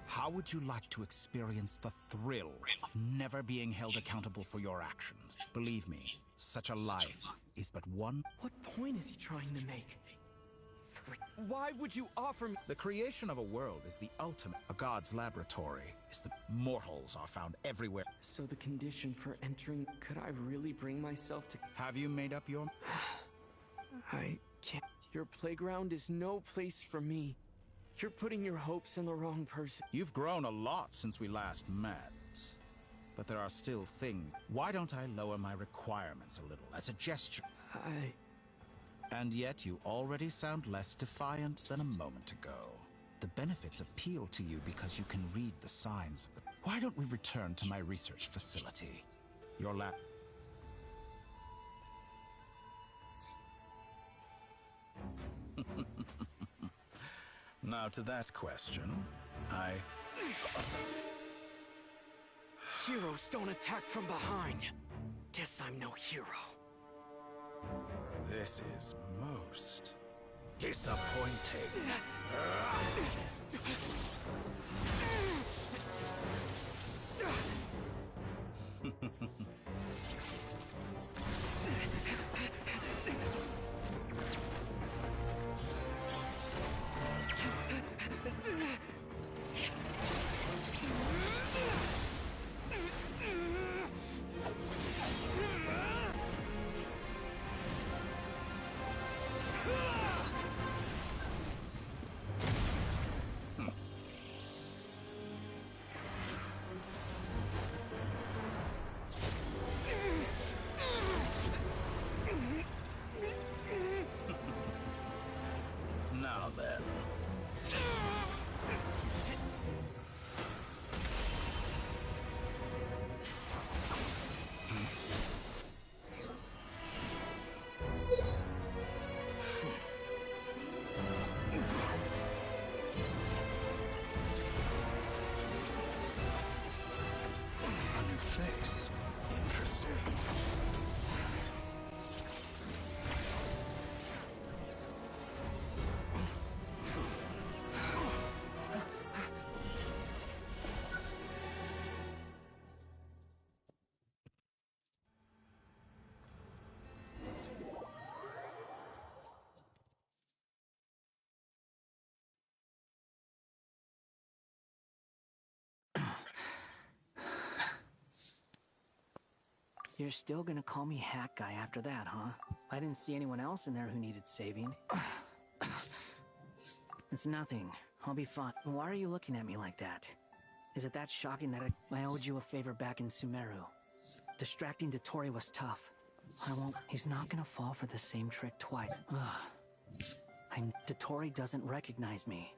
How would you like to experience the thrill of never being held accountable for your actions? Believe me, such a life is but one. What point is he trying to make? Why would you offer me? The creation of a world is the ultimate. A god's laboratory is the mortals are found everywhere. So the condition for entering, could I really bring myself to? Have you made up your? I can't. Your playground is no place for me. You're putting your hopes in the wrong person. You've grown a lot since we last met. But there are still things. Why don't I lower my requirements a little as a gesture? And yet you already sound less defiant than a moment ago. The benefits appeal to you because you can read the signs of the... Why don't we return to my research facility? Your lab... Now to that question, Heroes don't attack from behind. Guess I'm no hero. This is most disappointing. Now then. A new face. Interesting. You're still gonna call me Hat Guy after that, huh? I didn't see anyone else in there who needed saving. It's nothing. I'll be fine. Why are you looking at me like that? Is it that shocking that I owed you a favor back in Sumeru? Distracting Dotori was tough. I won't... He's not gonna fall for the same trick twice. Dotori doesn't recognize me.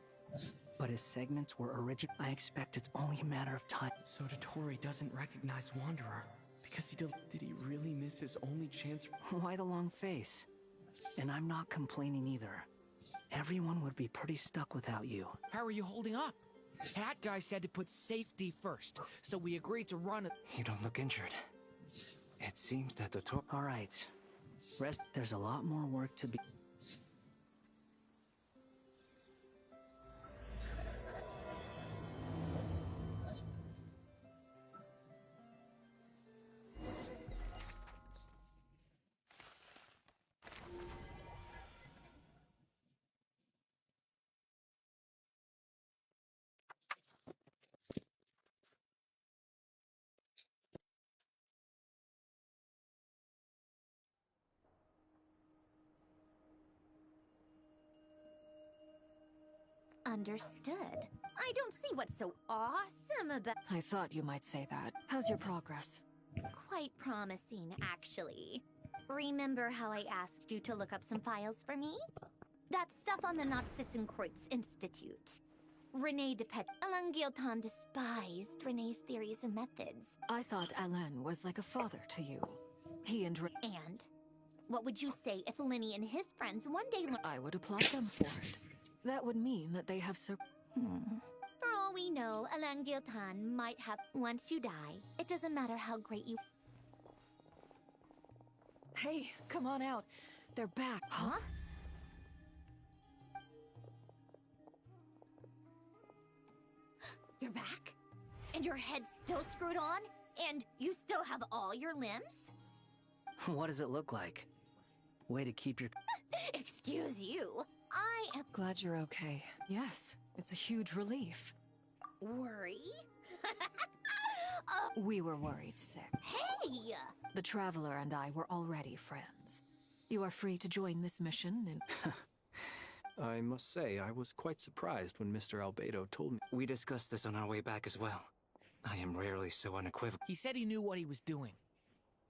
But his segments were original. I expect it's only a matter of time. So Dotori doesn't recognize Wanderer. Because did he really miss his only chance? Why the long face? And I'm not complaining either. Everyone would be pretty stuck without you. How are you holding up? Hat Guy said to put safety first, so we agreed to run it. You don't look injured. It seems that Dotori... All right. Rest... There's a lot more work to be... Understood. I don't see what's so awesome about... I thought you might say that. How's your progress? Quite promising, actually. Remember how I asked you to look up some files for me? That stuff on the Nachtschitzenkreuz Institute. Rene Depet Alain Guilton despised Rene's theories and methods. I thought Alain was like a father to you. He and And? What would you say if Lenny and his friends one day learned... I would applaud them for it. That would mean that they have all we know, Elangiltan might have. Once you die, it doesn't matter how great you. Hey, come on out. They're back. Huh? You're back? And your head's still screwed on? And you still have all your limbs? What does it look like? Way to keep your... Excuse you. I am... Glad you're okay. Yes, it's a huge relief. Worry? We were worried sick. Hey! The Traveler and I were already friends. You are free to join this mission and... I must say, I was quite surprised when Mr. Albedo told me. We discussed this on our way back as well. I am rarely so unequivocal. He said he knew what he was doing.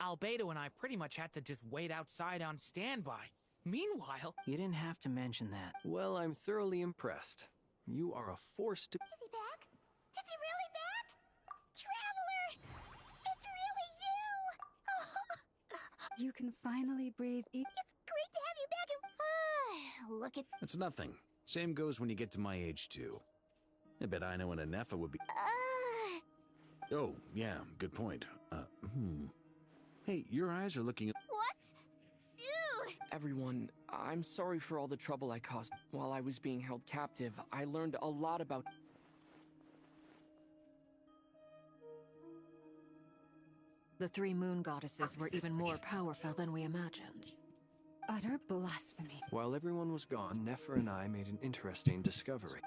Albedo and I pretty much had to just wait outside on standby. Meanwhile... You didn't have to mention that. Well, I'm thoroughly impressed. You are a force to... Is he back? Is he really back? Traveler! It's really you! You can finally breathe. It's great to have you back and... look at... It's nothing. Same goes when you get to my age, too. I bet I know what a Nepha would be... Oh, yeah, good point. Hey, your eyes are looking... What? Dude! Everyone, I'm sorry for all the trouble I caused. While I was being held captive, I learned a lot about... The three moon goddesses were even more powerful than we imagined. Utter blasphemy. While everyone was gone, Nefer and I made an interesting discovery.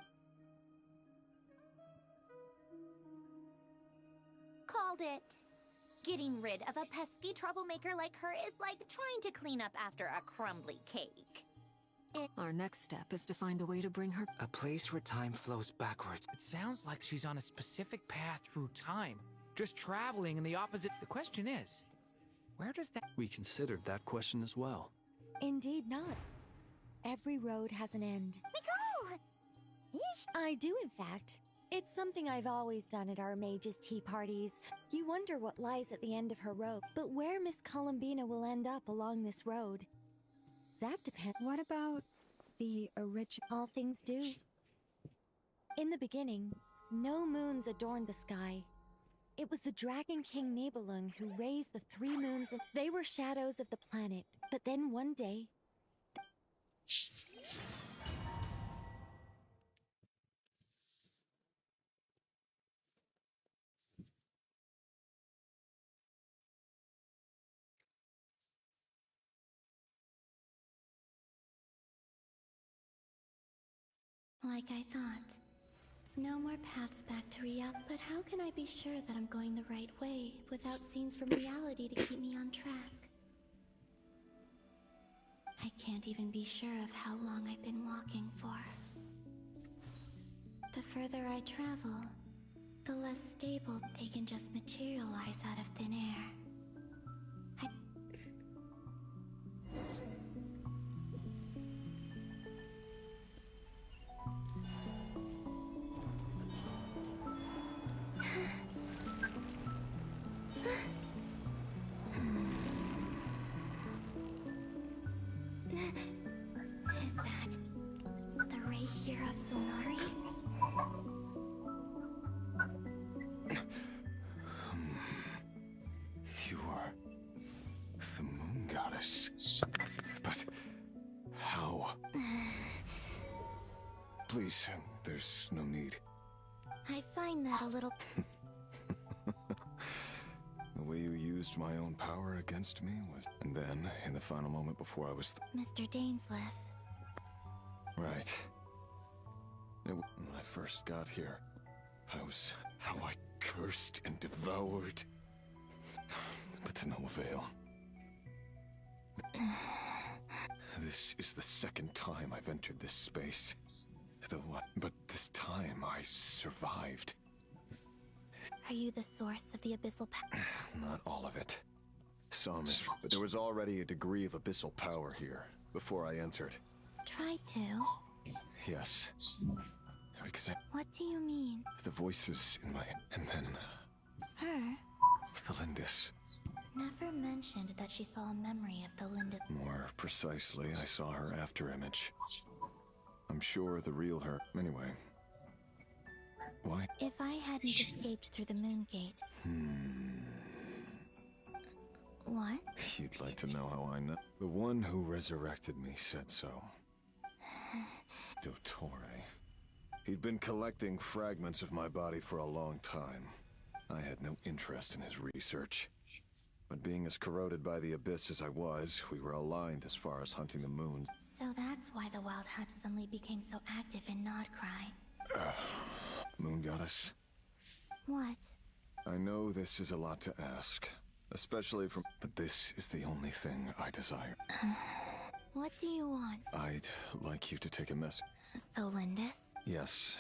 Called it. Getting rid of a pesky troublemaker like her is like trying to clean up after a crumbly cake. Our next step is to find a way to bring her... A place where time flows backwards. It sounds like she's on a specific path through time. Just traveling in the opposite... The question is, where does that... We considered that question as well. Indeed not. Every road has an end. Nicole! I do, in fact. It's something I've always done at our mages' tea parties. You wonder what lies at the end of her road, but where Miss Columbina will end up along this road. That depends. What about the original? All things do. In the beginning, no moons adorned the sky. It was the Dragon King Nibelung who raised the three moons, and they were shadows of the planet. But then one day... Like I thought. No more paths back to reality. But how can I be sure that I'm going the right way without scenes from reality to keep me on track? I can't even be sure of how long I've been walking for. The further I travel, the less stable they can just materialize out of thin air. Is that the ray here of Solari? You are the moon goddess. But how? Please, there's no need. I find that a little... The way you used my own power against me was... And then, in the final moment before I was... Mr. Dainsleif. Right. When I first got here, how I cursed and devoured. But to no avail. This is the second time I've entered this space. But this time I survived. Are you the source of the abyssal power? Not all of it. Some, but there was already a degree of abyssal power here before I entered. Tried to? Yes. Because What do you mean? the voices in my head, and then Her? the Lindis. Never mentioned that she saw a memory of the Linda. More precisely, I saw her after image. I'm sure the real her. Anyway, Why? If I hadn't escaped through the moon gate... What? You'd like to know how I know? The one who resurrected me said so. Dottore. He'd been collecting fragments of my body for a long time. I had no interest in his research. But being as corroded by the abyss as I was, we were aligned as far as hunting the moons. So that's why the Wild Hunt suddenly became so active in Nodcry. Moon Goddess? What? I know this is a lot to ask. Especially from... But this is the only thing I desire. What do you want? I'd like you to take a message. Tholindis? Yes.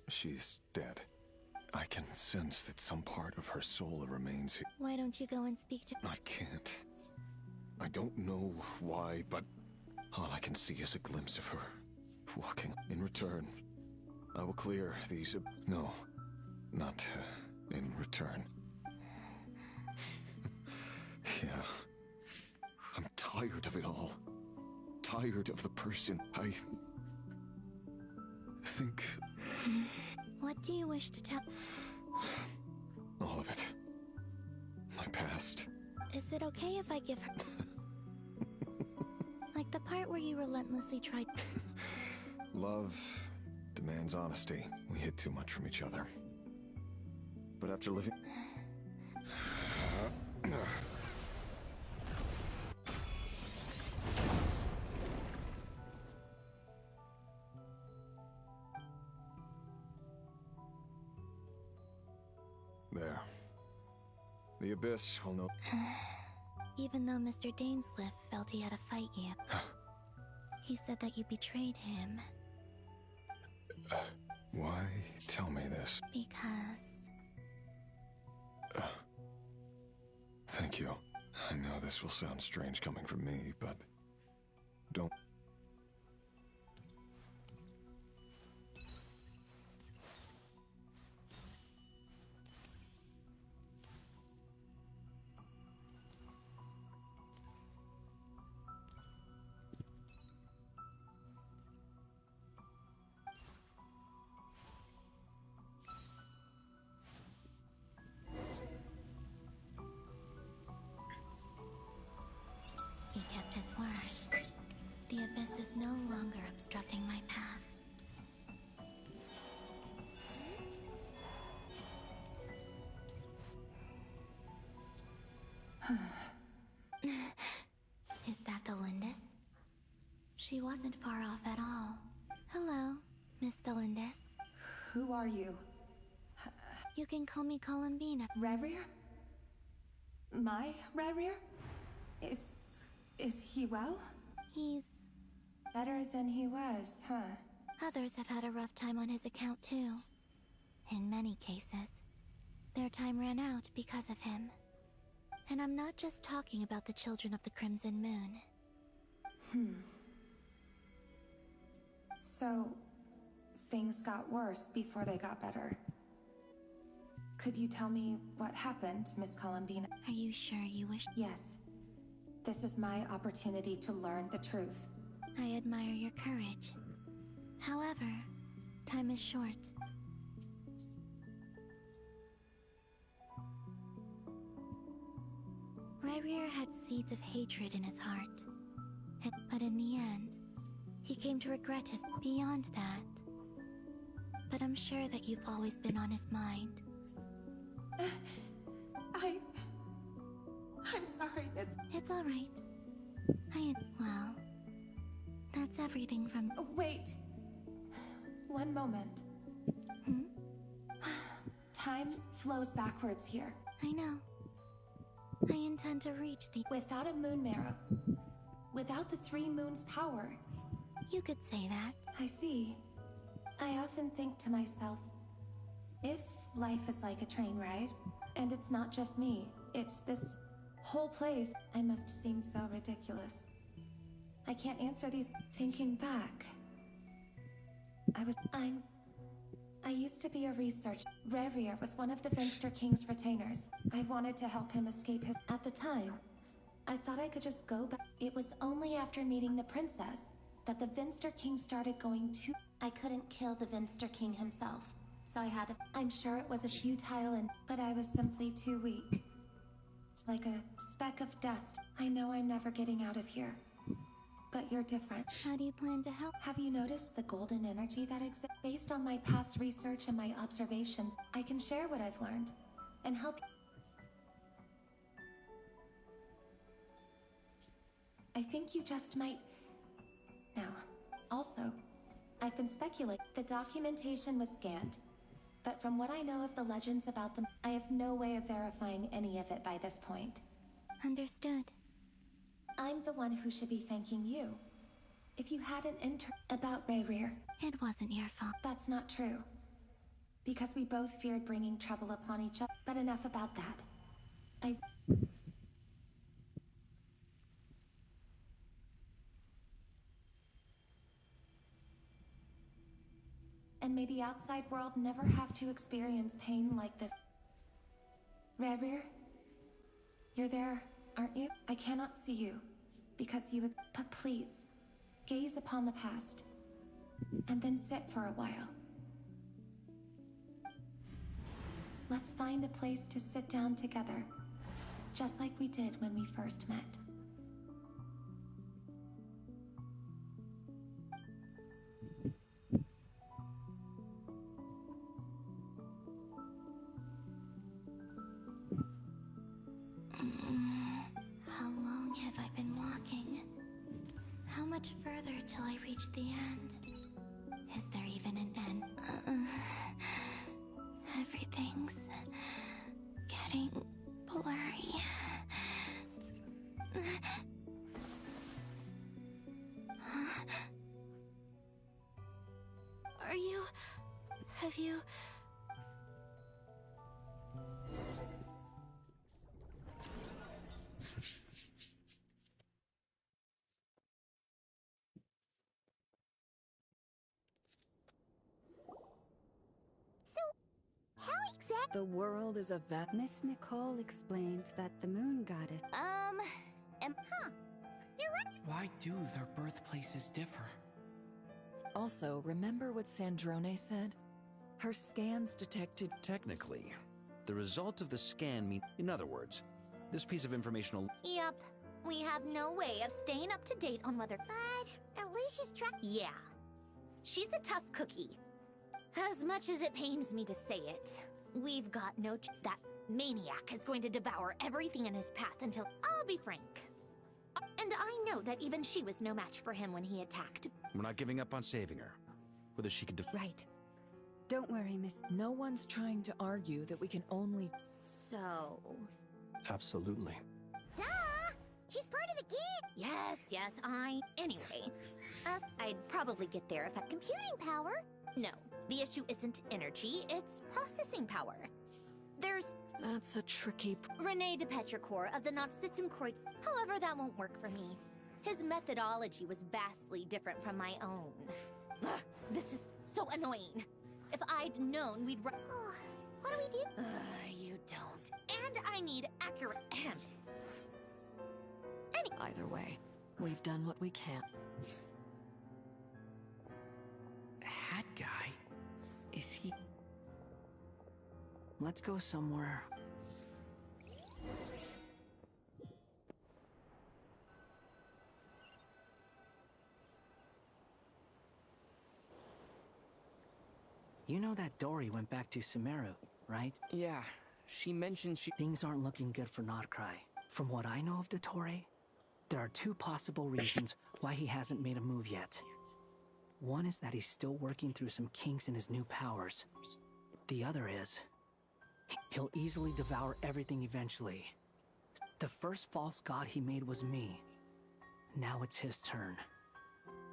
She's dead. I can sense that some part of her soul remains here. Why don't you go and speak to... I can't. I don't know why, but all I can see is a glimpse of her walking. In return, I will clear these... No, not in return. Yeah. I'm tired of it all. Tired of the person I think... What do you wish to tell? All of it. My past. Is it okay if I give her... Like the part where you relentlessly tried... Love demands honesty. We hid too much from each other. But after living... There. The Abyss will know... Even though Mr. Dainsliff felt he had to fight you, he said that you betrayed him. Why tell me this? Because... Thank you. I know this will sound strange coming from me, but... Don't... He kept his word. The Abyss is no longer obstructing my path. Is that Tholindis? She wasn't far off at all. Hello, Miss Tholindis. Who are you? You can call me Columbina. Rerir? My Rerir? Is he well? He's... better than he was, huh? Others have had a rough time on his account too. In many cases, their time ran out because of him. And I'm not just talking about the children of the Crimson Moon. So, things got worse before they got better. Could you tell me what happened, Miss Columbina? Are you sure you wish? Yes. This is my opportunity to learn the truth. I admire your courage. However, time is short. Rerir had seeds of hatred in his heart. But in the end, he came to regret his... Beyond that. But I'm sure that you've always been on his mind. I'm sorry, Miss... It's alright. Well, that's everything from... Wait. One moment. Time flows backwards here. I know. I intend to reach the... Without a moon marrow. Without the 3 moons' power. You could say that. I see. I often think to myself, if life is like a train ride, and it's not just me, it's this whole place, I must seem so ridiculous. I can't answer these. Thinking back, I used to be a researcher. Rerir was one of the Finster King's retainers. I wanted to help him escape his... At the time, I thought I could just go back. It was only after meeting the princess that the Finster King started going to... I couldn't kill the Vinster King himself, so I had to. I'm sure it was a futile and, but I was simply too weak. Like a speck of dust. I know I'm never getting out of here. But you're different. How do you plan to help? Have you noticed the golden energy that exists? Based on my past research and my observations, I can share what I've learned and help. I think you just might. Now, also, I've been speculating. The documentation was scanned, but from what I know of the legends about them, I have no way of verifying any of it by this point. Understood. I'm the one who should be thanking you. If you had an about Rayrear. It wasn't your fault. That's not true. Because we both feared bringing trouble upon each other. But enough about that. And may the outside world never have to experience pain like this. Rayrear? You're there, aren't you? I cannot see you, because you would. But please, gaze upon the past, and then sit for a while. Let's find a place to sit down together, just like we did when we first met. How long have I been walking? How much further till I reach the end? Is there even an end? Everything's getting blurry. Are you... have you... The world is a Miss Nicole explained that the moon goddess. You're right. Why do their birthplaces differ? Also, remember what Sandrone said? Her scans detected... Technically, the result of the scan means... In other words, this piece of information... Yep. We have no way of staying up to date on whether... But at least she's Yeah. She's a tough cookie. As much as it pains me to say it, we've got no that maniac is going to devour everything in his path until... I'll be frank. And I know that even she was no match for him when he attacked. We're not giving up on saving her. Whether she can... Right. Don't worry, Miss... No one's trying to argue that we can only... So... Absolutely. Duh! She's part of the game! Yes, Anyway, I'd probably get there if I... Computing power? No. The issue isn't energy, it's processing power. There's... That's a tricky... Rene de Petrichor of the Nazissenkreuz. However, that won't work for me. His methodology was vastly different from my own. Ugh, this is so annoying. If I'd known we'd run... What do we do? You don't. And I need accurate... Either way, we've done what we can. Hat guy? Is he... Let's go somewhere. You know that Dory went back to Sumeru, right? Yeah, she mentioned she... Things aren't looking good for Notcry. From what I know of Dottore, there are two possible reasons why he hasn't made a move yet. One is that he's still working through some kinks in his new powers. The other is, he'll easily devour everything eventually. The first false god he made was me. Now it's his turn.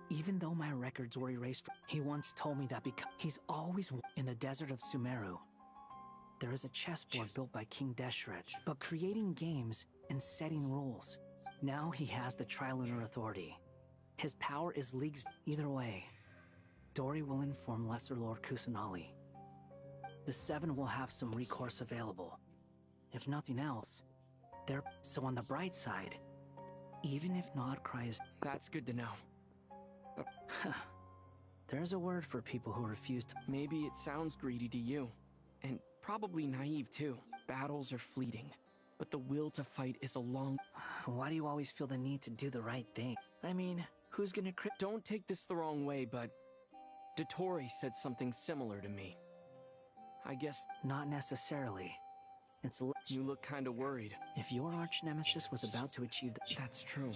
Even though my records were erased, he once told me that because he's always in the desert of Sumeru. There is a chessboard built by King Deshret, but creating games and setting rules. Now he has the Trilunar Authority. His power is leagues either way. Dory will inform Lesser Lord Kusanali. The Seven will have some recourse available. If nothing else, they're... So on the bright side, even if Notcry is... That's good to know. There's a word for people who refuse to. Maybe it sounds greedy to you, and probably naive too. Battles are fleeting, but the will to fight is a long... Why do you always feel the need to do the right thing? I mean, who's gonna Don't take this the wrong way, but... Dottore said something similar to me. I guess... Not necessarily. It's You look kinda worried. If your arch-nemesis was about to achieve That's true.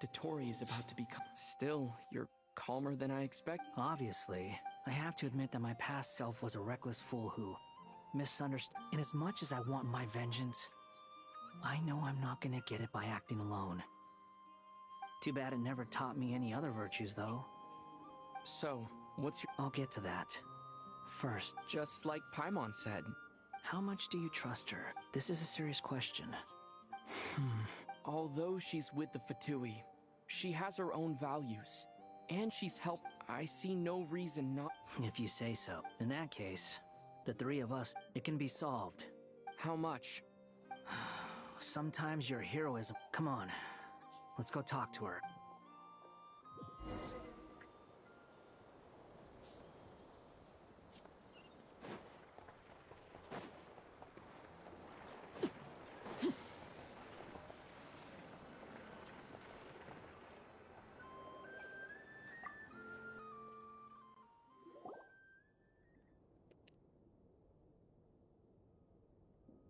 Dottore is about to become... Still, you're calmer than I expect. Obviously, I have to admit that my past self was a reckless fool who misunderstood. And as much as I want my vengeance, I know I'm not gonna get it by acting alone. Too bad it never taught me any other virtues, though. So, what's your... I'll get to that. First, just like Paimon said. How much do you trust her? This is a serious question. Although she's with the Fatui, she has her own values. And she's helped. I see no reason not... If you say so. In that case, the three of us, it can be solved. How much? Sometimes your heroism... Come on, let's go talk to her.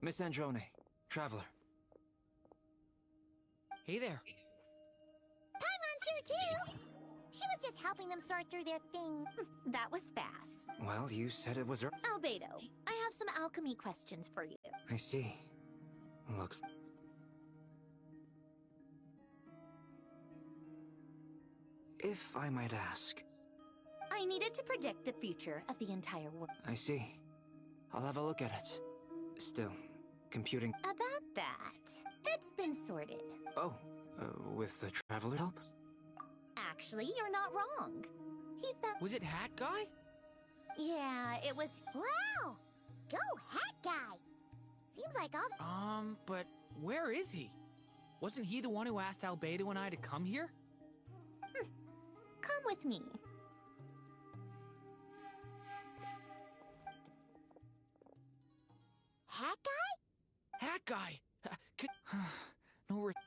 Miss Androne, traveler. Hey there. Paimon's here too! She was just helping them sort through their thing. That was fast. Well, you said it was her. Albedo, I have some alchemy questions for you. I see. Looks... If I might ask... I needed to predict the future of the entire world. I see. I'll have a look at it. Still, computing... About that, it's been sorted. Oh, with the traveler help? Actually, you're not wrong. He found... Was it Hat Guy? Yeah, it was... Wow! Go, Hat Guy! Seems like I'll... But where is he? Wasn't he the one who asked Albedo and I to come here? Come with me. Hat Guy? Hat Guy!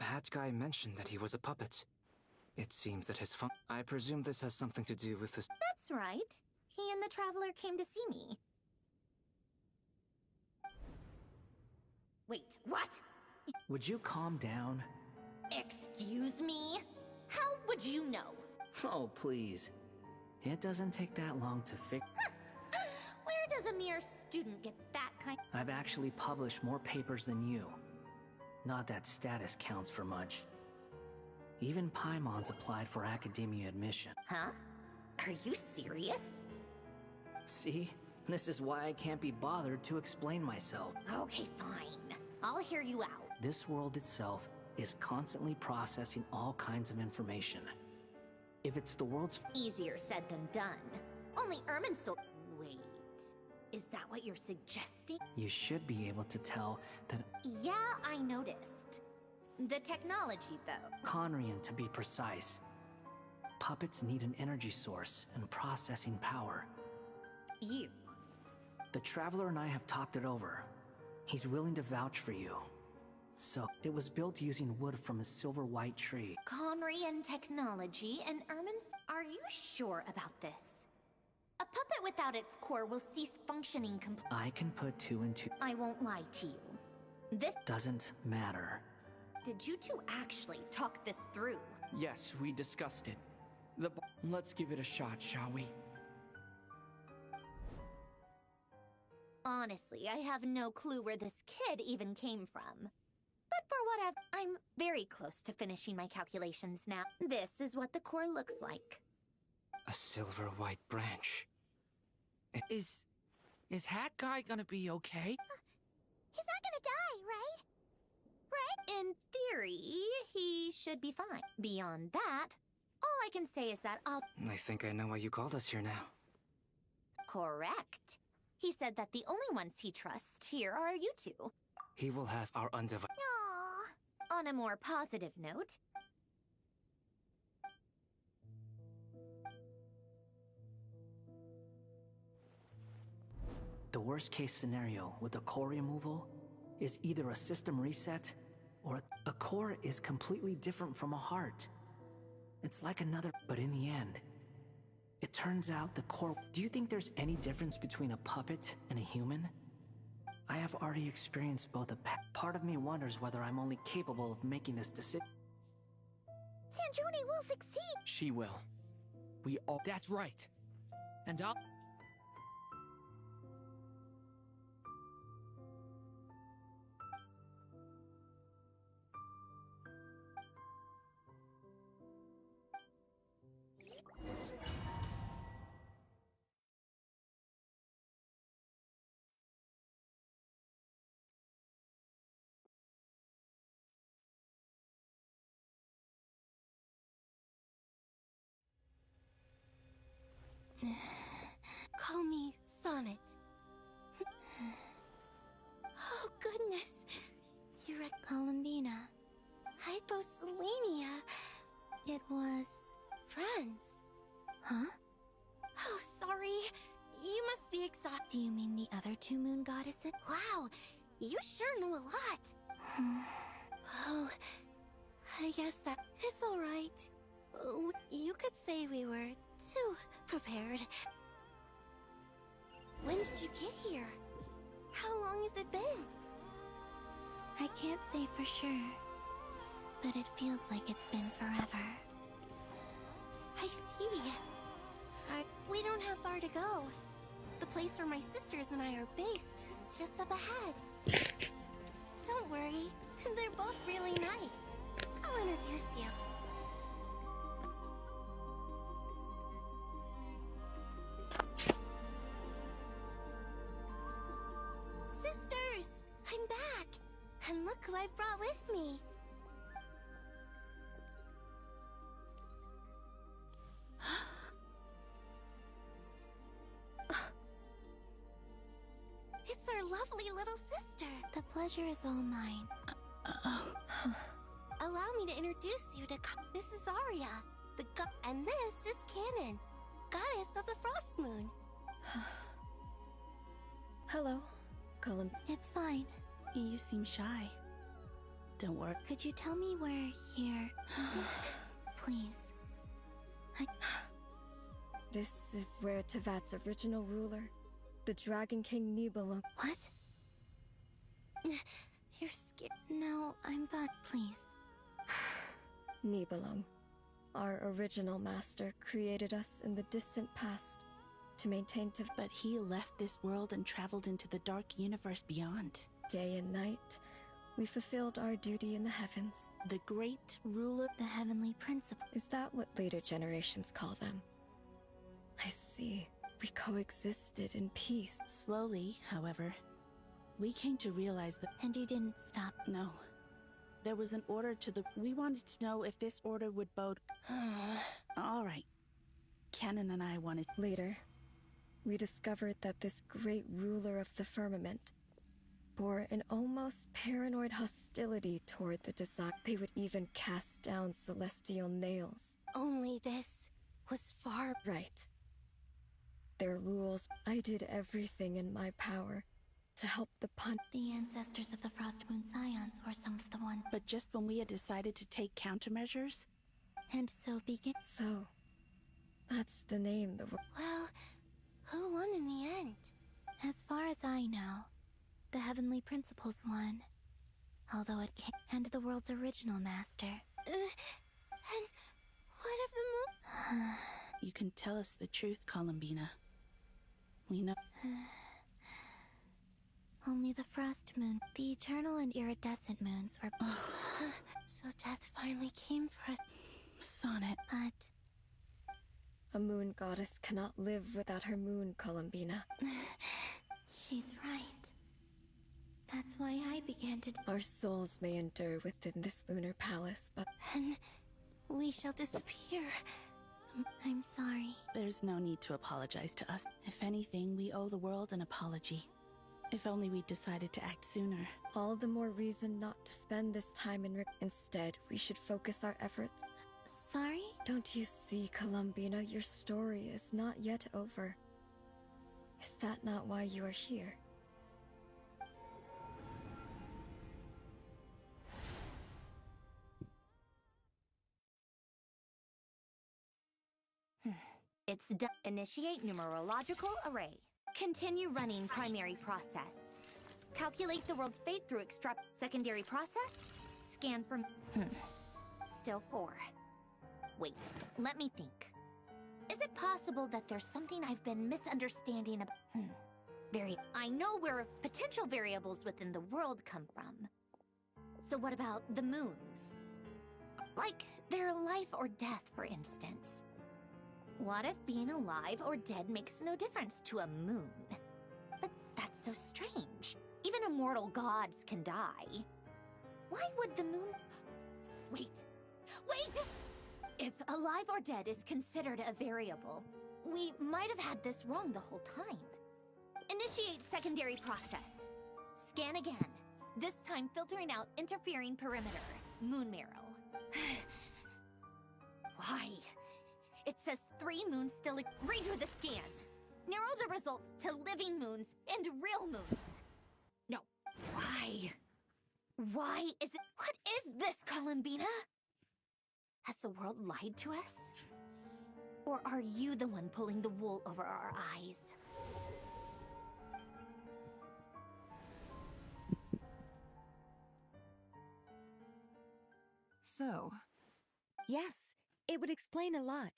Hat Guy mentioned that he was a puppet. It seems that his I presume this has something to do with this... That's right. He and the Traveler came to see me. Wait, what? Would you calm down? Excuse me? How would you know? Oh, please. It doesn't take that long to fix... Where does a mere student get that kind... I've actually published more papers than you. Not that status counts for much. Even Paimon's applied for academia admission. Huh? Are you serious? See? This is why I can't be bothered to explain myself. Okay, fine. I'll hear you out. This world itself is constantly processing all kinds of information. If it's the world's... Easier said than done. Only Irminsul... Wait... Is that what you're suggesting? You should be able to tell that... Yeah, I noticed. The technology, though. Conrian, to be precise. Puppets need an energy source and processing power. You. The Traveler and I have talked it over. He's willing to vouch for you. So, it was built using wood from a silver-white tree. Conrian technology and Irmin's... Are you sure about this? A puppet without its core will cease functioning completely. I can put two and two. I won't lie to you. This doesn't matter. Did you two actually talk this through? Yes, we discussed it. Let's give it a shot, shall we? Honestly, I have no clue where this kid even came from. But for what I'm very close to finishing my calculations now. This is what the core looks like. A silver-white branch. Is Hat Guy gonna be okay? He's not gonna die, right? Right? In theory, he should be fine. Beyond that, all I can say is that I think I know why you called us here now. Correct. He said that the only ones he trusts here are you two. He will have our undivided... Aww. On a more positive note... The worst case scenario with the core removal is either a system reset or a core is completely different from a heart. It's like another, but in the end, it turns out the core... Do you think there's any difference between a puppet and a human? I have already experienced both. Part of me wonders whether I'm only capable of making this decision. Sanjuni will succeed! She will. We all... That's right. And I'll... Call me Sonnet. Oh, goodness. You're at Columbina. Hyposelenia. It was... friends. Huh? Oh, sorry. You must be exhausted. Do you mean the other two moon goddesses? Wow, you sure know a lot. Oh, I guess that... It's alright. You could say we were too prepared. When did you get here? How long has it been? I can't say for sure, but it feels like it's been forever. I see. We don't have far to go. The place where my sisters and I are based is just up ahead. Don't worry, they're both really nice. I'll introduce you. Sisters! I'm back! And look who I've brought with me! It's our lovely little sister! The pleasure is all mine. Allow me to introduce you to... This is Arya, the and this is Canon, goddess of the Frost Moon. Hello, Colin. It's fine. You seem shy. Don't worry. Could you tell me where here... Please. This is where Tevat's original ruler, the Dragon King Nibelung... What? You're scared. No, I'm fine. Please. Nibelung, our original master, created us in the distant past to maintain But he left this world and traveled into the dark universe beyond. Day and night, we fulfilled our duty in the heavens. The great ruler... The heavenly principle. Is that what later generations call them? I see. We coexisted in peace. Slowly, however, we came to realize that... And you didn't stop? No. There was an order to the... We wanted to know if this order would bode... All right. Canon and I wanted... Later, we discovered that this great ruler of the firmament bore an almost paranoid hostility toward the desire. They would even cast down celestial nails. Only this was far... Right. Their rules... I did everything in my power to help the The ancestors of the Frost Moon Scions were some of the ones... But just when we had decided to take countermeasures... And so begin... So, that's the name the... Well, who won in the end? As far as I know, the Heavenly Principles won. Although it came... And the world's original master. And what of the moon? You can tell us the truth, Columbina. We know... Only the Frost Moon, the eternal and iridescent moons were... So death finally came for us. Sonnet. But... A moon goddess cannot live without her moon, Columbina. She's right. That's why I began to... Our souls may endure within this lunar palace, but... Then we shall disappear. I'm sorry. There's no need to apologize to us. If anything, we owe the world an apology. If only we decided to act sooner. All the more reason not to spend this time in... Instead, we should focus our efforts... Sorry? Don't you see, Columbina, your story is not yet over. Is that not why you are here? It's done. Initiate numerological array. Continue running primary process. Calculate the world's fate through extract. Secondary process. Scan for. Still 4. Wait, let me think. Is it possible that there's something I've been misunderstanding about? I know where potential variables within the world come from. So what about the moons? Like their life or death, for instance. What if being alive or dead makes no difference to a moon? But that's so strange. Even immortal gods can die. Why would the moon... Wait! If alive or dead is considered a variable, we might have had this wrong the whole time. Initiate secondary process. Scan again. This time filtering out interfering perimeter. Moon marrow. Why? It says 3 moons still... Redo the scan. Narrow the results to living moons and real moons. No. Why? Why is it... What is this, Columbina? Has the world lied to us? Or are you the one pulling the wool over our eyes? So, Yes, it would explain a lot.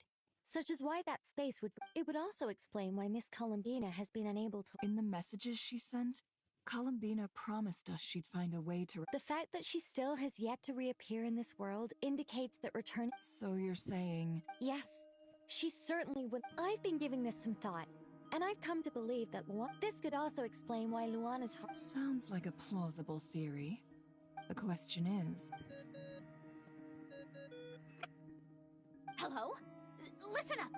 Such as why that space would... It would also explain why Miss Columbina has been unable to... in the messages she sent, Columbina promised us she'd find a way to... The fact that she still has yet to reappear in this world indicates that return... So you're saying... Yes, she certainly would... I've been giving this some thought, and I've come to believe that this could also explain why Luana's... Sounds like a plausible theory. The question is... Hello? Listen up!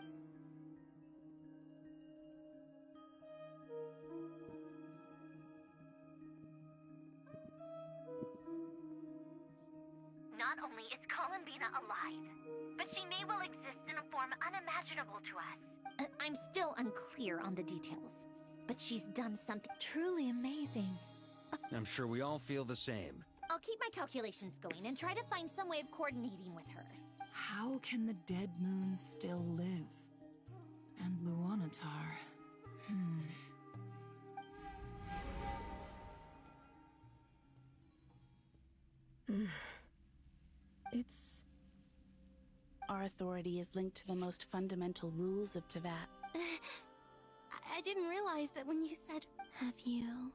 Not only is Columbina alive, but she may well exist in a form unimaginable to us. I'm still unclear on the details, but she's done something truly amazing. I'm sure we all feel the same. I'll keep my calculations going and try to find some way of coordinating with her. How can the dead moon still live? And Luanatar... It's... Our authority is linked to the most fundamental rules of Teyvat. I didn't realize that when you said... Have you?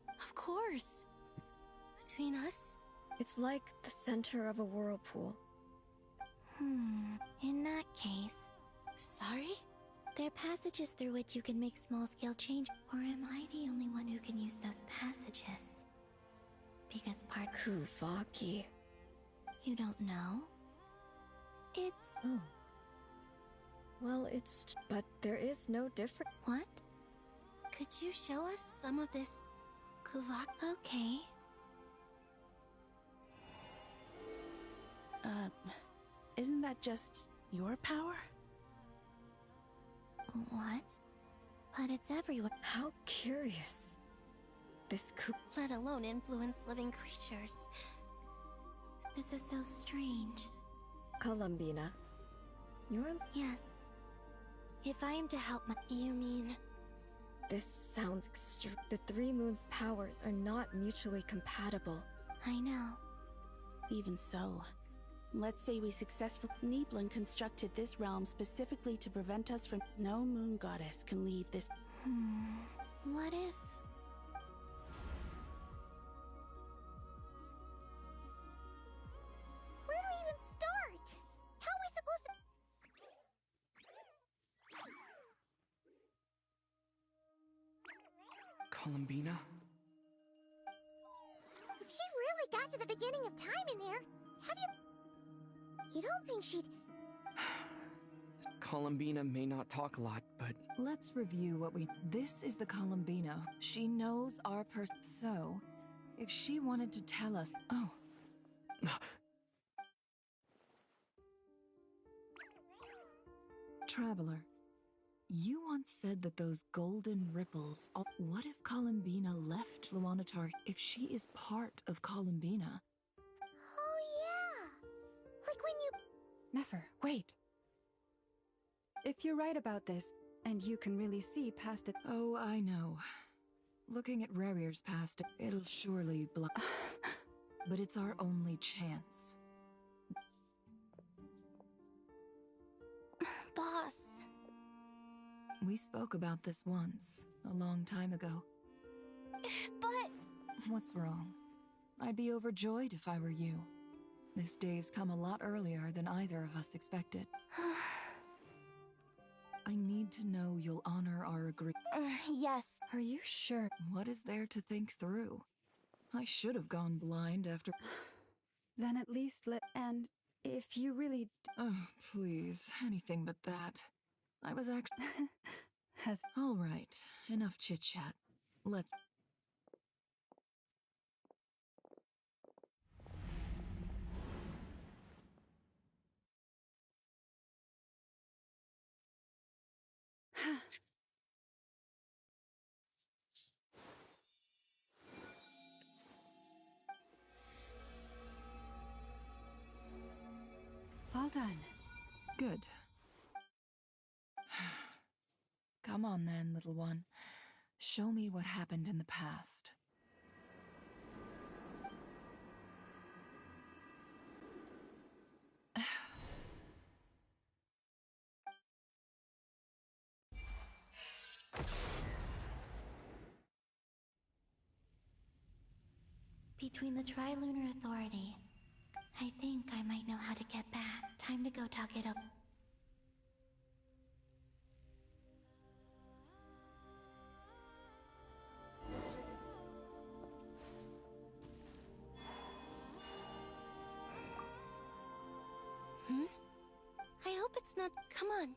Of course. Between us? It's like the center of a whirlpool. In that case... Sorry? There are passages through which you can make small-scale change. Or am I the only one who can use those passages? Because part... Kuvaki. You don't know? It's... Oh. Well, it's... But there is no difference. What? Could you show us some of this... Kuvaki? Okay. Isn't that just your power? What? But it's everywhere. How curious. This could... Let alone influence living creatures. This is so strange. Columbina. You're... Yes. If I am to help my... You mean... This sounds extreme. The 3 moons' powers are not mutually compatible. I know. Even so, let's say we successfully... Niblin constructed this realm specifically to prevent us from... No moon goddess can leave this... What if... Where do we even start? How are we supposed to... Columbina? If she really got to the beginning of time in there, how do you... You don't think she'd... Columbina may not talk a lot, but... Let's review what we... This is the Columbina. She knows our person. So, if she wanted to tell us... Oh. Traveler, You once said that those golden ripples... What if Columbina left Luanatar if she is part of Columbina? Oh yeah! Like when you... Nefer, wait. If you're right about this, and you can really see past it... Oh, I know. Looking at Rerir's past, it'll surely block. But it's our only chance. Boss. We spoke about this once, a long time ago. But... What's wrong? I'd be overjoyed if I were you. This day's come a lot earlier than either of us expected. I need to know you'll honor our agreement. Yes. Are you sure? What is there to think through? I should have gone blind after... Then at least and if you really... Oh, please, anything but that. I was actually... All right, enough chit-chat. Let's... Well done. Good. Come on then, little one. Show me what happened in the past. Between the Trilunar Authority, I think I might know how to get back. Time to go talk it up. I hope it's not... Come on.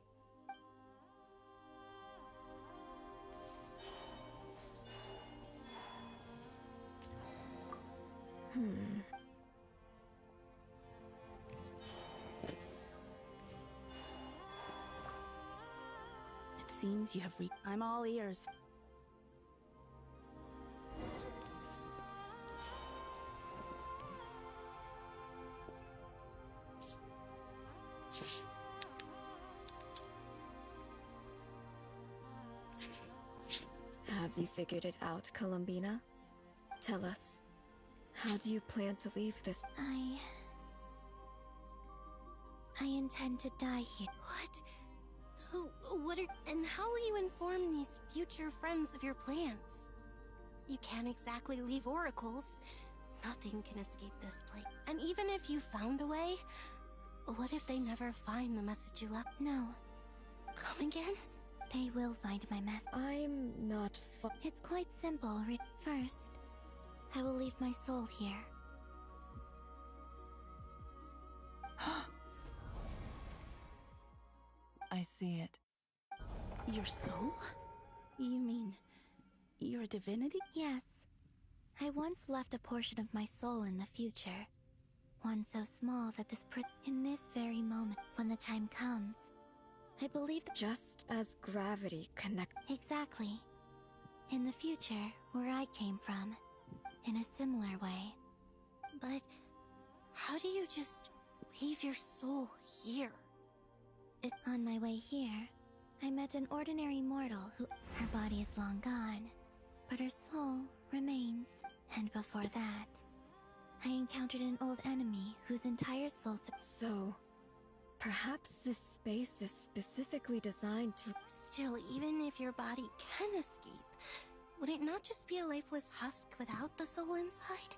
It seems you have I'm all ears. Have you figured it out, Columbina? Tell us. How do you plan to leave this? I intend to die here. What? And how will you inform these future friends of your plans? You can't exactly leave oracles. Nothing can escape this place. And even if you found a way, what if they never find the message you left? No. Come again? They will find my message. I'm not It's quite simple. First, I will leave my soul here. I see it. Your soul? You mean your divinity? Yes. I once left a portion of my soul in the future. One so small that in this very moment, when the time comes, I believe that just as gravity connects. Exactly. In the future, where I came from, in a similar way. But how do you just leave your soul here? On my way here, I met an ordinary mortal who... Her body is long gone, but her soul remains. And before that, I encountered an old enemy whose entire soul... So, perhaps this space is specifically designed to... Still, even if your body can escape, would it not just be a lifeless husk without the soul inside?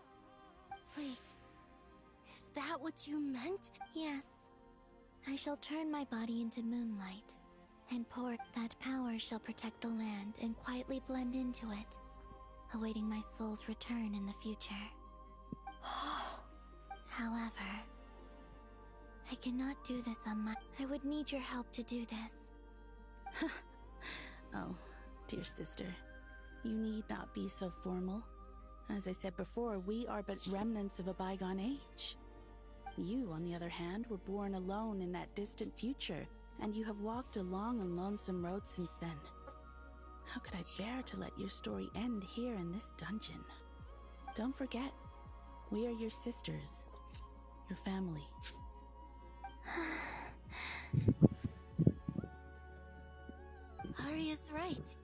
Wait, is that what you meant? Yes. I shall turn my body into moonlight, and pour that power shall protect the land and quietly blend into it, awaiting my soul's return in the future. However, I cannot do this on my... I would need your help to do this. Oh, dear sister, you need not be so formal. As I said before, we are but remnants of a bygone age. You, on the other hand, were born alone in that distant future, and you have walked a long and lonesome road since then. How could I bear to let your story end here in this dungeon? Don't forget, we are your sisters, your family. Arya's right.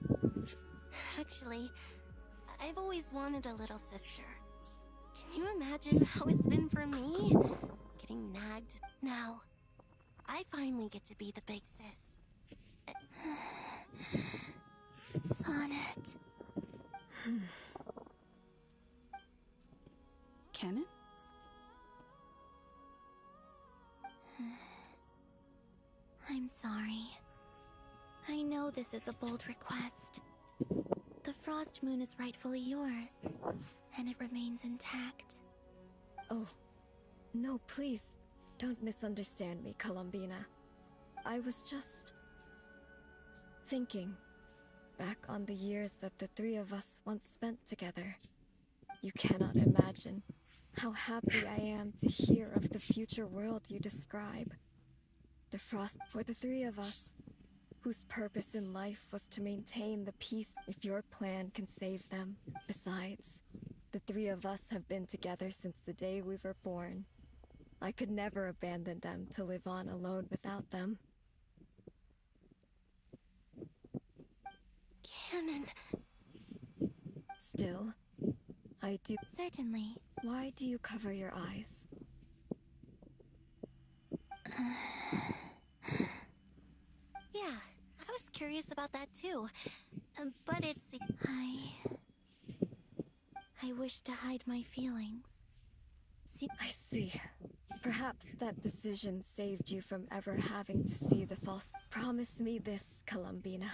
Actually, I've always wanted a little sister. Can you imagine how it's been for me? Getting nagged. Now, I finally get to be the big sis. Sonnet. Canon? I'm sorry. I know this is a bold request. The Frost Moon is rightfully yours, and it remains intact. Oh, no, please. Don't misunderstand me, Columbina. I was just thinking back on the years that the three of us once spent together. You cannot imagine how happy I am to hear of the future world you describe. The Frost for the three of us, whose purpose in life was to maintain the peace if your plan can save them. Besides, the three of us have been together since the day we were born. I could never abandon them to live on alone without them. Canon. Still, I do. Certainly. Why do you cover your eyes? Yeah, I was curious about that too. But it's... I wish to hide my feelings. I see. Perhaps that decision saved you from ever having to see the false... Promise me this, Columbina.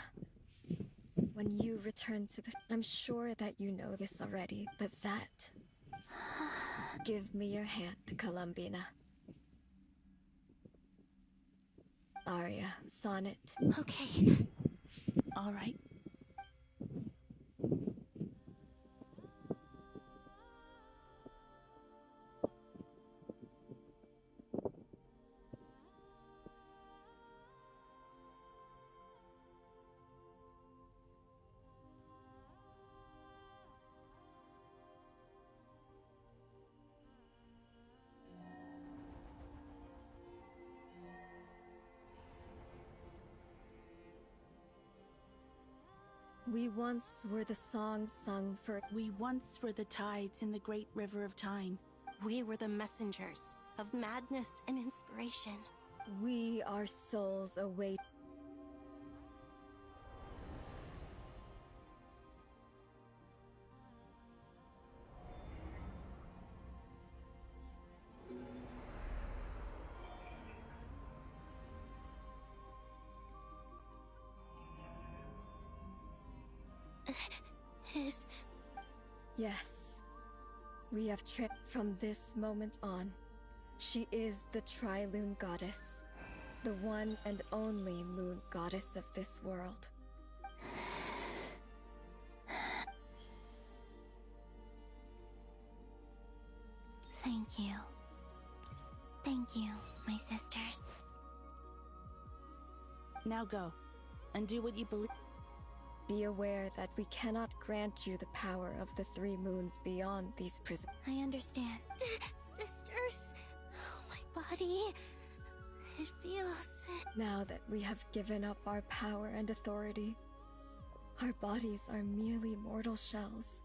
When you return to the... I'm sure that you know this already, but that... Give me your hand, Columbina. Arya, Sonnet. Okay. All right. We once were the songs sung for... We once were the tides in the great river of time. We were the messengers of madness and inspiration. We are souls await... Yes. We have from this moment on. She is the Tri-Lune Goddess. The one and only moon goddess of this world. Thank you. Thank you, my sisters. Now go, and do what you believe. Be aware that we cannot grant you the power of the three moons beyond these prisons. I understand. Sisters! Oh, my body. It feels... Now that we have given up our power and authority, our bodies are merely mortal shells.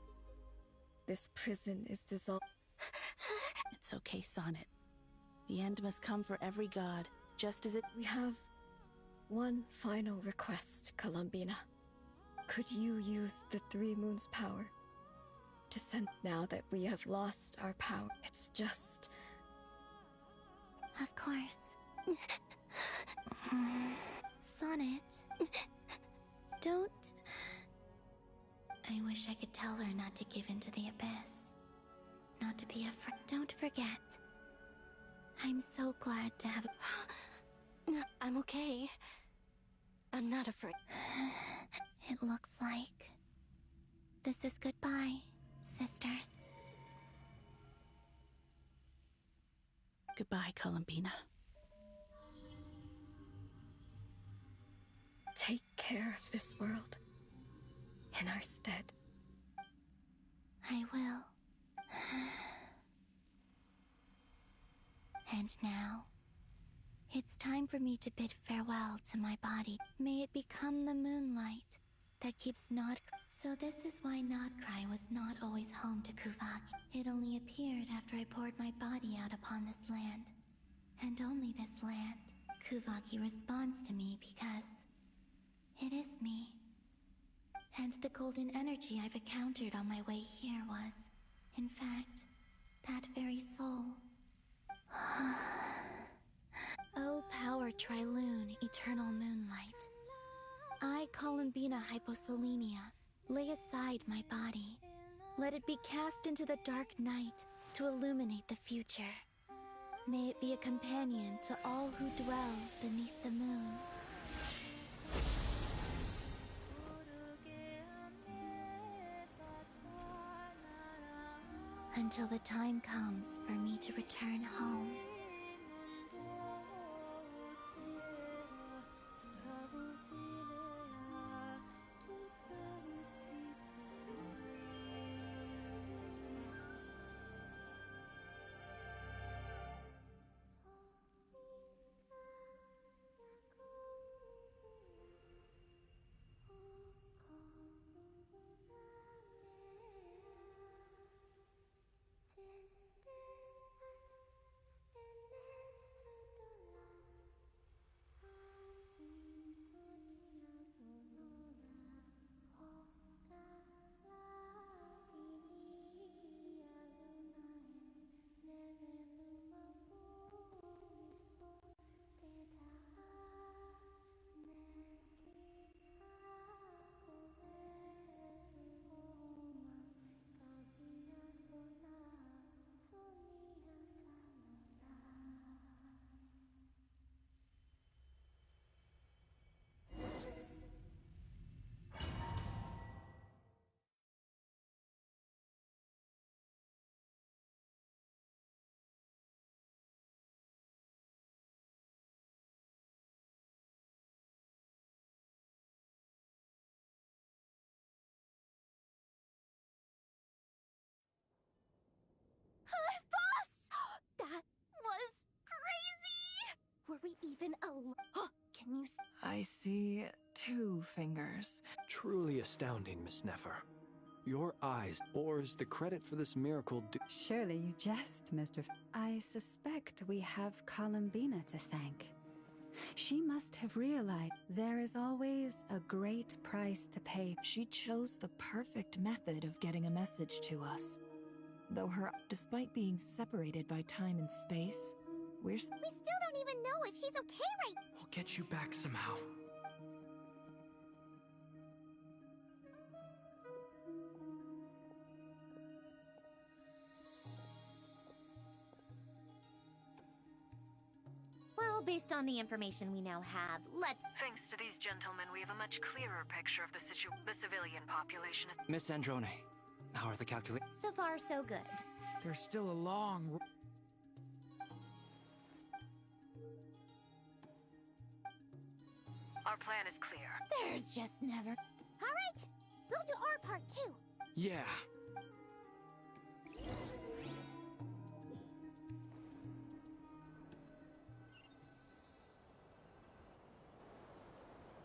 This prison is dissolved. It's okay, Sonnet. The end must come for every god, just as it... We have one final request, Columbina. Could you use the Three Moons' power to send... Now that we have lost our power, it's just... Of course. Sonnet. Don't... I wish I could tell her not to give in to the abyss. Not to be afraid. Don't forget. I'm so glad to have... I'm okay. I'm not afraid. It looks like... this is goodbye, sisters. Goodbye, Columbina. this world in our stead. I will. And now, it's time for me to bid farewell to my body. May it become the moonlight that keeps Nod. So this is why Nodcry was not always home to Kuvaki. It only appeared after I poured my body out upon this land. And only this land. Kuvaki responds to me because it is me. And the golden energy I've encountered on my way here was, in fact, that very soul. O power Triloon, eternal moonlight. I, Columbina Hyposelenia, lay aside my body. Let it be cast into the dark night to illuminate the future. May it be a companion to all who dwell beneath the moon. Until the time comes for me to return home. Were we even alone? Can you I see 2 fingers. Truly astounding, Miss Nefer. Your eyes, or is the credit for this miracle Surely you jest, Mr. I suspect we have Columbina to thank. She must have realized there is always a great price to pay. She chose the perfect method of getting a message to us. Though despite being separated by time and space, we still don't even know if she's okay right now. We'll get you back somehow. Well, based on the information we now have, let's... Thanks to these gentlemen, we have a much clearer picture of the civilian population. Miss Androne, how are the calculations? So far, so good. There's still a long... Our plan is clear. There's just never... All right, we'll do our part too. Yeah.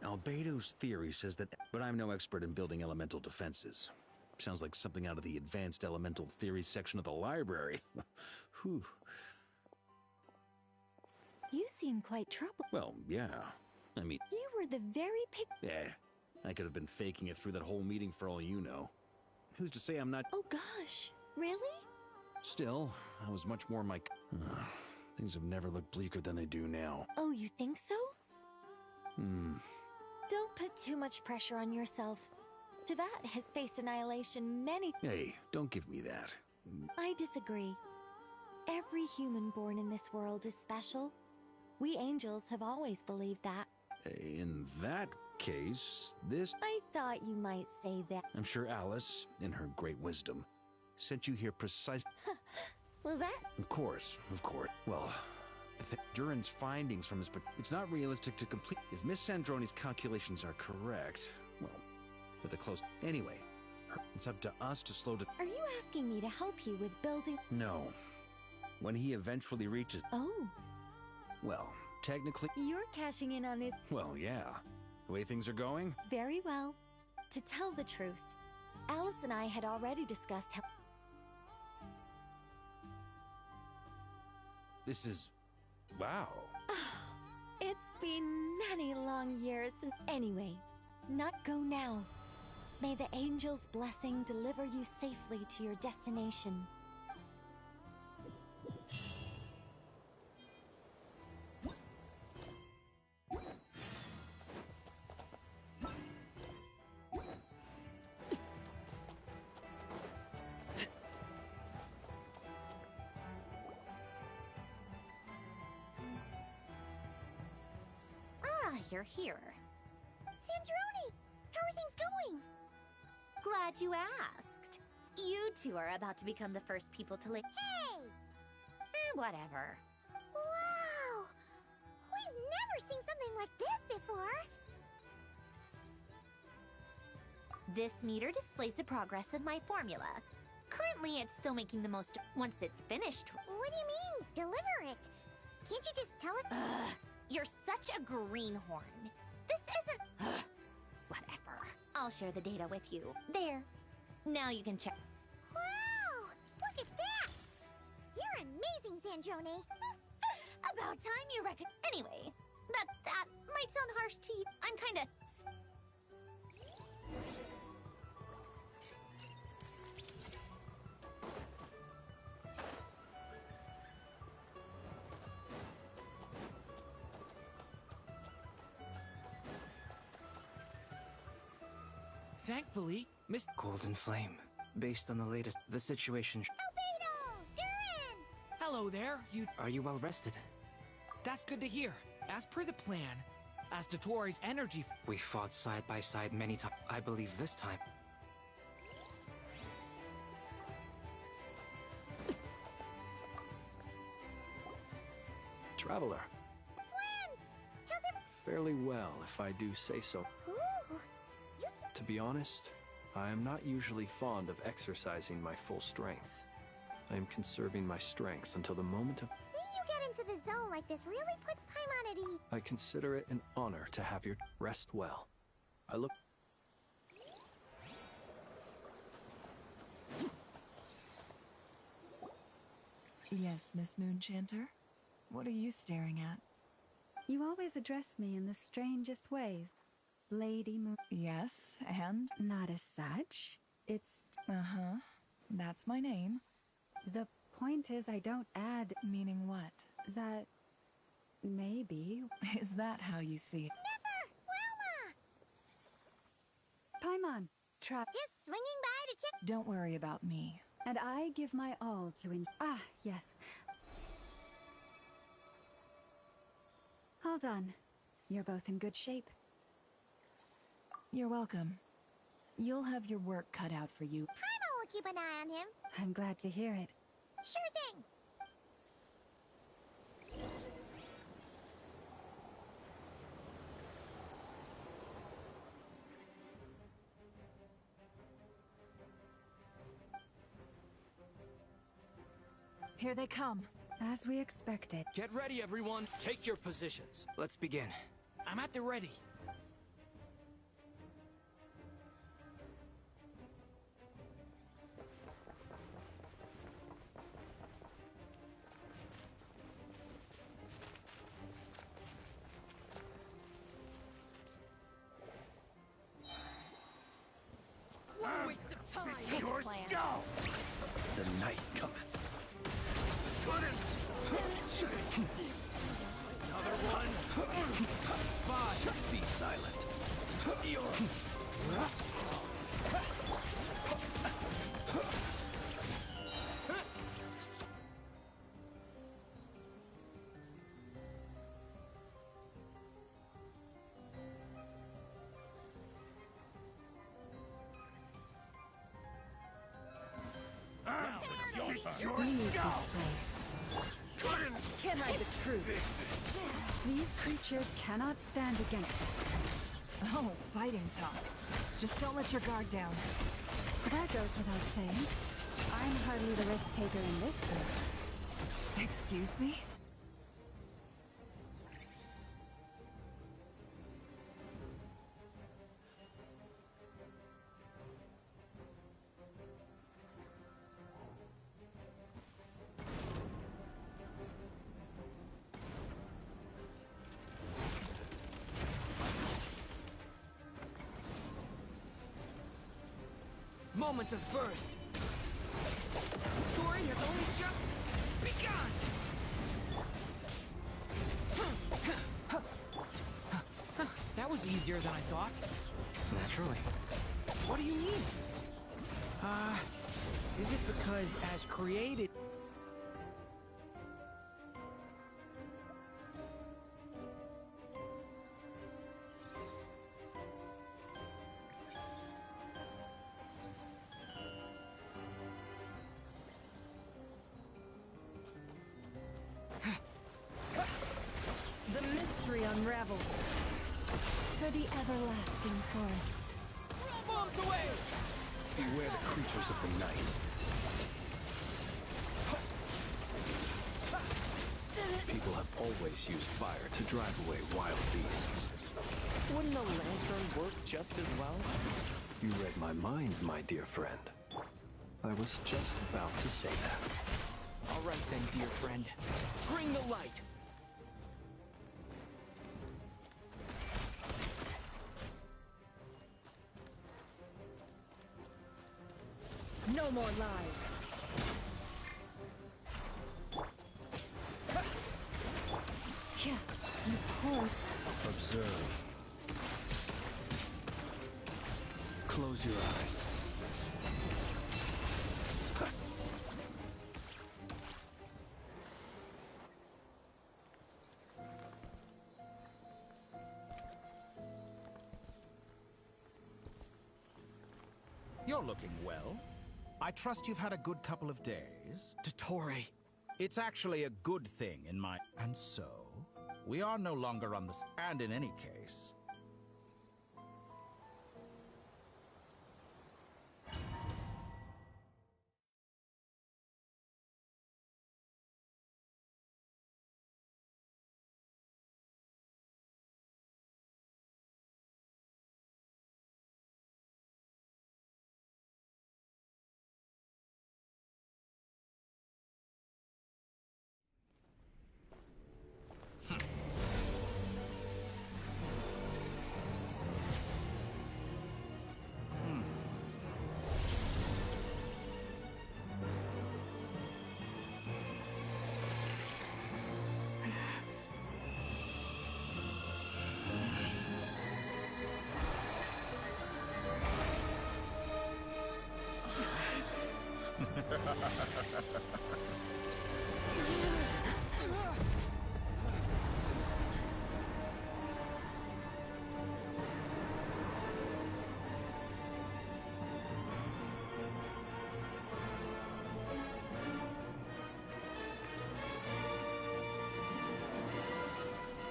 Albedo's theory says that, but I'm no expert in building elemental defenses. Sounds like something out of the advanced elemental theory section of the library. Whew. You seem quite troubled. Well, yeah. I mean... You were the very Yeah. I could have been faking it through that whole meeting for all you know. Who's to say I'm not... Oh gosh, really? Still, I was much more my... Things have never looked bleaker than they do now. Oh, you think so? Don't put too much pressure on yourself. Teyvat has faced annihilation many... Hey, don't give me that. I disagree. Every human born in this world is special. We angels have always believed that. In that case, this... I thought you might say that. I'm sure Alice, in her great wisdom, sent you here precisely... Well, that... Of course, of course. Well, Duran's findings from his... It's not realistic to complete... If Miss Sandroni's calculations are correct, well, with the close... Anyway, it's up to us to slow the... Are you asking me to help you with building? No. When he eventually reaches... Oh. Well, technically... You're cashing in on it. Well, yeah. The way things are going? Very well. To tell the truth, Alice and I had already discussed how... This is... Wow. It's been many long years and... Anyway, not go now. May the angel's blessing deliver you safely to your destination. You're here. Sandroni! How are things going? Glad you asked. You two are about to become the first people to live. Hey! Whatever. Wow! We've never seen something like this before! This meter displays the progress of my formula. Currently, it's still making the most... Once it's finished... What do you mean, deliver it? Can't you just tell it? You're such a greenhorn. This isn't... Whatever. I'll share the data with you. There. Now you can check. Wow! Look at that! You're amazing, Sandroni. About time you reckon... Anyway, that might sound harsh to you. I'm kinda... Thankfully, Miss Golden Flame. Based on the latest, the situation. Albedo! Duran! Hello there, you... Are you well rested? That's good to hear. As per the plan, as to Tori's energy... We fought side by side many times. I believe this time... Traveler. Friends! How's it... Fairly well, if I do say so. Ooh! To be honest, I am not usually fond of exercising my full strength. I am conserving my strength until the moment of... Seeing you get into the zone like this really puts Paimon at ease. I consider it an honor to have your... Rest well. I look... Yes, Miss Moonchanter? What are you staring at? You always address me in the strangest ways. Lady Moon. Yes, and? Not as such. It's... Uh-huh. That's my name. The point is I don't add... Meaning what? That... maybe... Is that how you see it? Never! Wilma! Paimon, trap... Just swinging by to check... Don't worry about me. And I give my all to Ah, yes. All done. You're both in good shape. You're welcome. You'll have your work cut out for you. Paimon will keep an eye on him. I'm glad to hear it. Sure thing. Here they come. As we expected. Get ready, everyone. Take your positions. Let's begin. I'm at the ready. Waste of time. Your skull! The night cometh. Another one. Five. Be silent. We need this place. can't hide the truth. These creatures cannot stand against us. Oh, fighting talk. Just don't let your guard down. That goes without saying. I'm hardly the risk taker in this group. Excuse me? Moment of birth. The story has only just begun. That was easier than I thought. Naturally. What do you mean? Is it because as created... The mystery unravels. For the everlasting forest. Throw bombs away! Beware the creatures of the night. People have always used fire to drive away wild beasts. Wouldn't a lantern work just as well? You read my mind, my dear friend. I was just about to say that. All right then, dear friend. Bring the light. No more lies. You poor... Observe. Close your eyes. You're looking well. I trust you've had a good couple of days. Dottore. It's actually a good thing in my... And so, we are no longer on the... And in any case...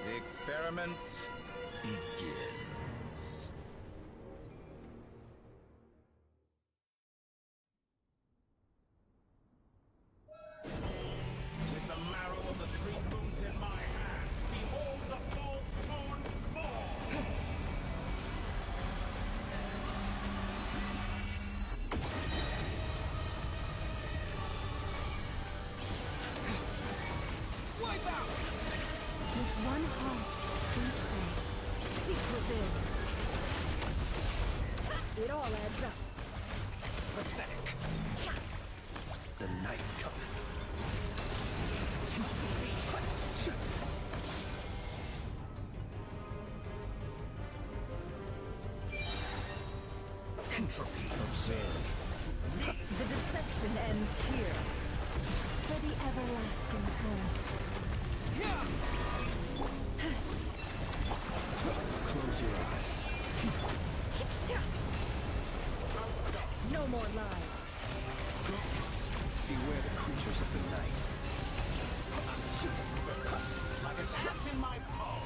The experiment begins. With the marrow of the three moons in my hand, behold the false moons fall! Wipe out! With one heart, we pray. Seek within. It all adds up. Pathetic. The night cometh. Entropy observed. The deception ends here. For the everlasting forest. Close your eyes. No more lies. Beware the creatures of the night. Like a cat in my paw.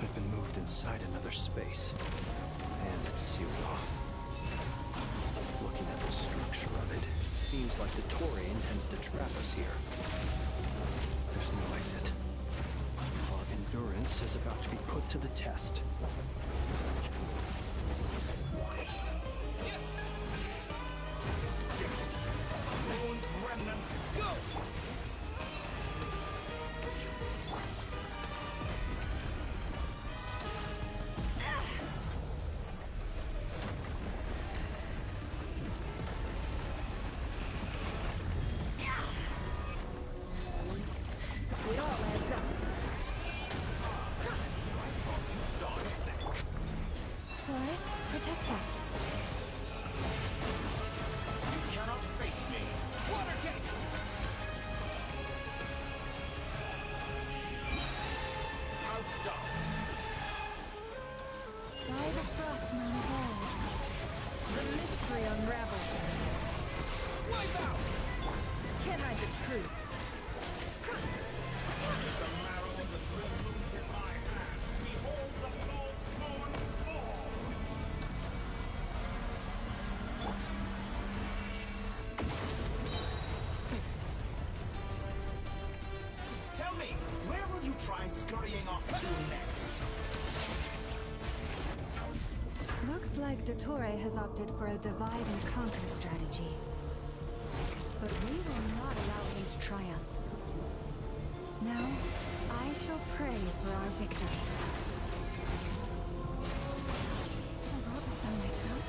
I've been moved inside another space, and it's sealed off. Looking at the structure of it, it seems like the Tory intends to trap us here. There's no exit. Our endurance is about to be put to the test. Moon's remnants, go! It all adds up. Forest, protect us. You cannot face me. Water jet! Outdone. By the frost, my lord. The mystery unravels. Wipe out! Can't hide the truth. With the marrow of the three moons in my hand, behold the false moons fall! Tell me, where will you try scurrying off to next? Looks like Dottore has opted for a divide and conquer strategy. But we will not allow him to triumph. Now, I shall pray for our victory. I rolled this on myself.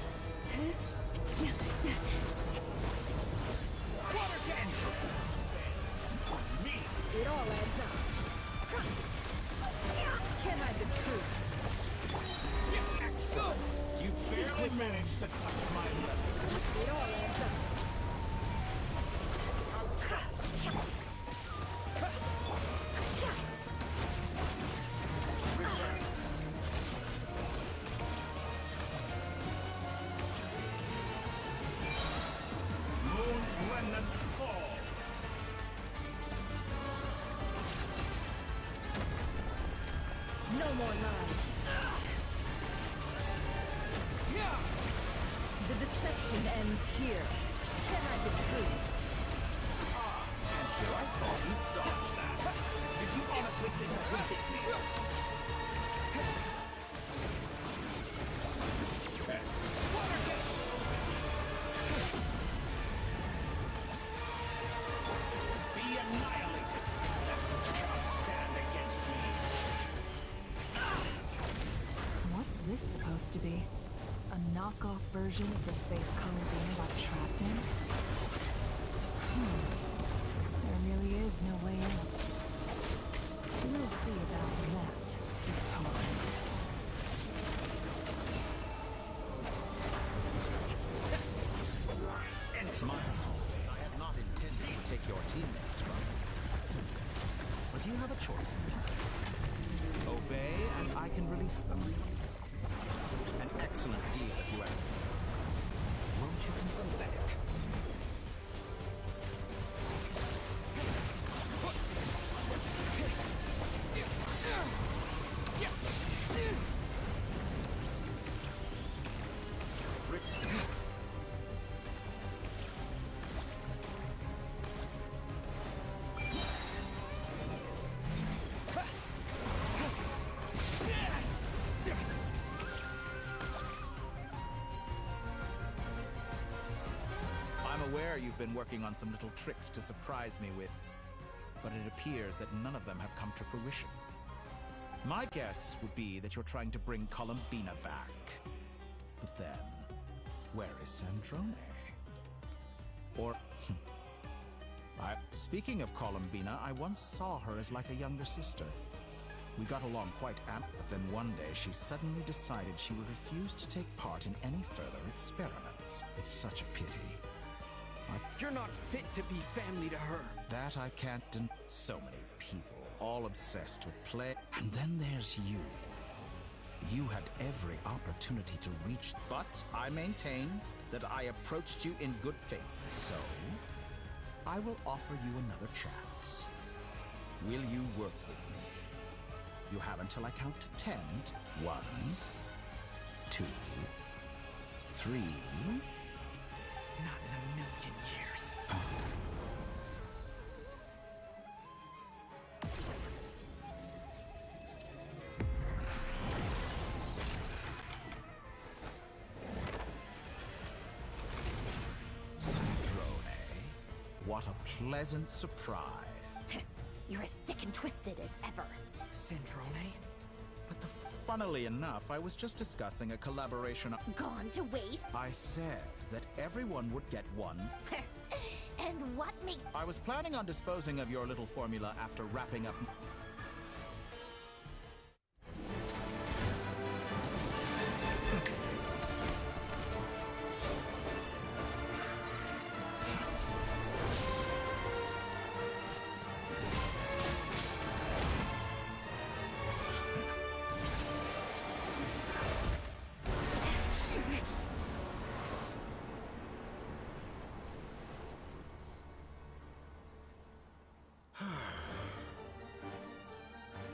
Water jet! Me! It all adds up. Can't hide the truth. Excellent! You barely managed to touch my level. It all adds up. Reverse. Moon's remnants fall. No more lies. The deception ends here. Can't hide the truth. Here I thought you dodged that. Did you honestly think that would hit me? Water jet! Be annihilated. That's what you cannot stand against me. What's this supposed to be? A knockoff version of the space Columbina got trapped in? There really is no way out. We'll see about that, Victoria. Enter my home. I have not intended to take your teammates from you. But you have a choice. Obey, and I can release them. An excellent deal, if you ask me. Won't you consider it? I'm aware you've been working on some little tricks to surprise me with, but it appears that none of them have come to fruition. My guess would be that you're trying to bring Columbina back. But then, where is Sandrone? Or... Speaking of Columbina, I once saw her as like a younger sister. We got along quite amply, but then one day she suddenly decided she would refuse to take part in any further experiments. It's such a pity. You're not fit to be family to her. That I can't deny. So many people, all obsessed with play. And then there's you. You had every opportunity to reach, but I maintain that I approached you in good faith. So, I will offer you another chance. Will you work with me? You have until I count to 10. 1, 2, 3. Not in a million years. What a pleasant surprise. You're as sick and twisted as ever. Sandrone? What the Funnily enough, I was just discussing a collaboration. Gone to waste? I said that everyone would get one. And what makes... I was planning on disposing of your little formula after wrapping up...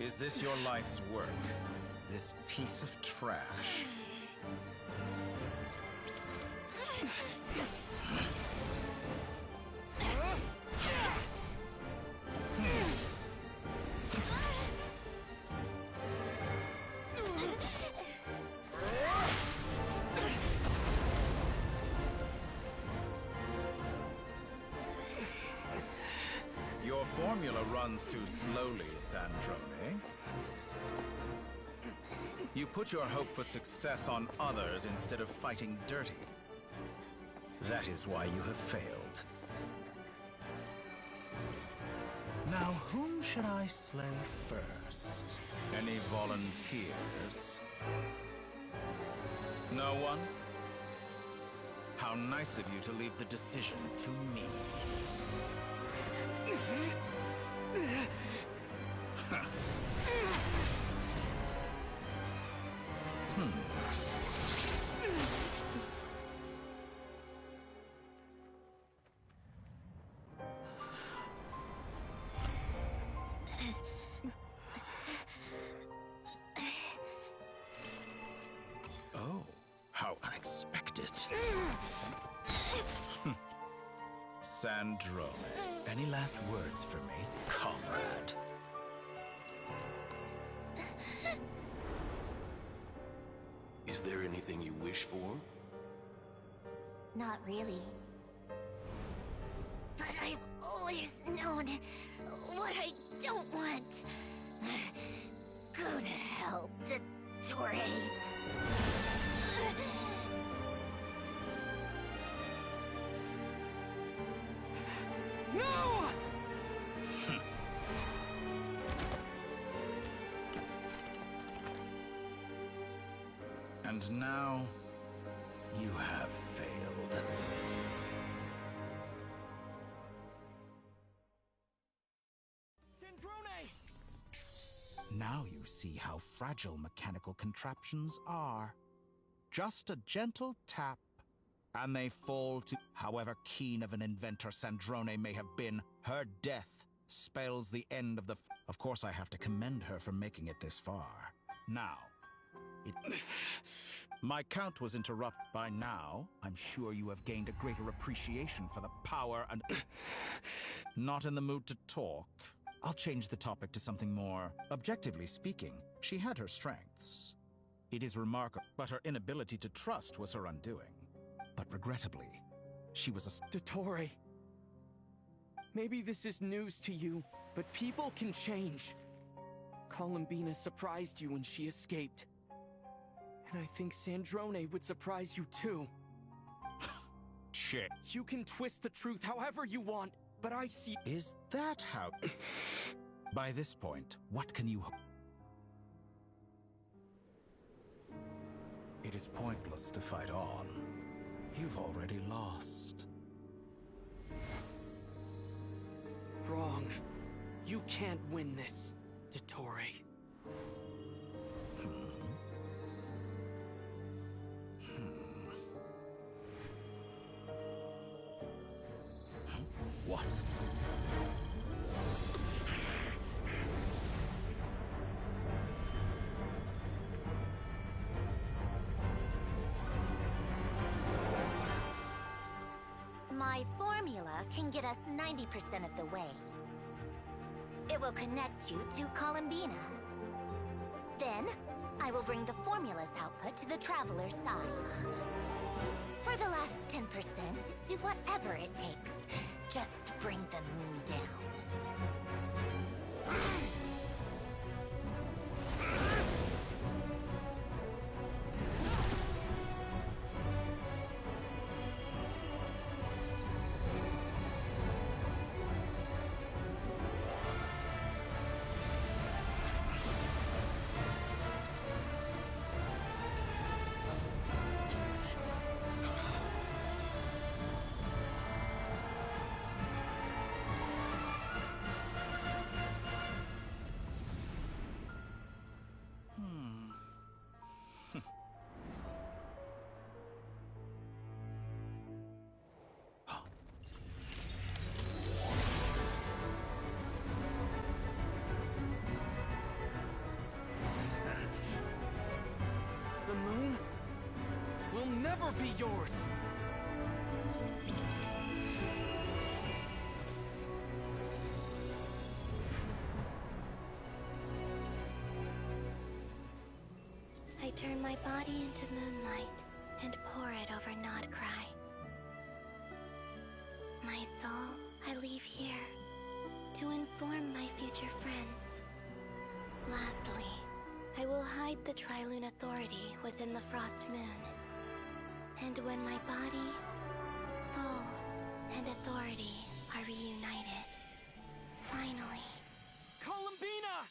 Is this your life's work? This piece of trash? Your formula runs too slowly, Sandrone. You put your hope for success on others instead of fighting dirty. That is why you have failed. Now, whom should I slay first? Any volunteers? No one? How nice of you to leave the decision to me. Oh, how unexpected. Sandrone, any last words for me, comrade? Is there anything you wish for? Not really. But I've always known what I don't want. Go to hell, Dottore. No! And now, you have failed. Sandrone! Now you see how fragile mechanical contraptions are. Just a gentle tap, and they fall to... However keen of an inventor Sandrone may have been, her death spells the end of the... Of course, I have to commend her for making it this far. Now, my count was interrupted. By now, I'm sure you have gained a greater appreciation for the power and... Not in the mood to talk. I'll change the topic to something more. Objectively speaking, she had her strengths. It is remarkable, but her inability to trust was her undoing. But regrettably, she was a... Dottore. Maybe this is news to you, but people can change. Columbina surprised you when she escaped. And I think Sandrone would surprise you too. Shit. You can twist the truth however you want, but I see... Is that how... By this point, what can you... It is pointless to fight on. You've already lost. Wrong. You can't win this, Dottore. What? My formula can get us 90% of the way. It will connect you to Columbina. Then, I will bring the formula's output to the Traveler's side. For the last 10%, do whatever it takes. Just bring the moon down. The moon will never be yours! I turn my body into moonlight and pour it over Nodcry. My soul, I leave here to inform my future friends. Lastly, I will hide the Trilune Authority within the Frost Moon. And when my body, soul, and authority are reunited, finally... Columbina!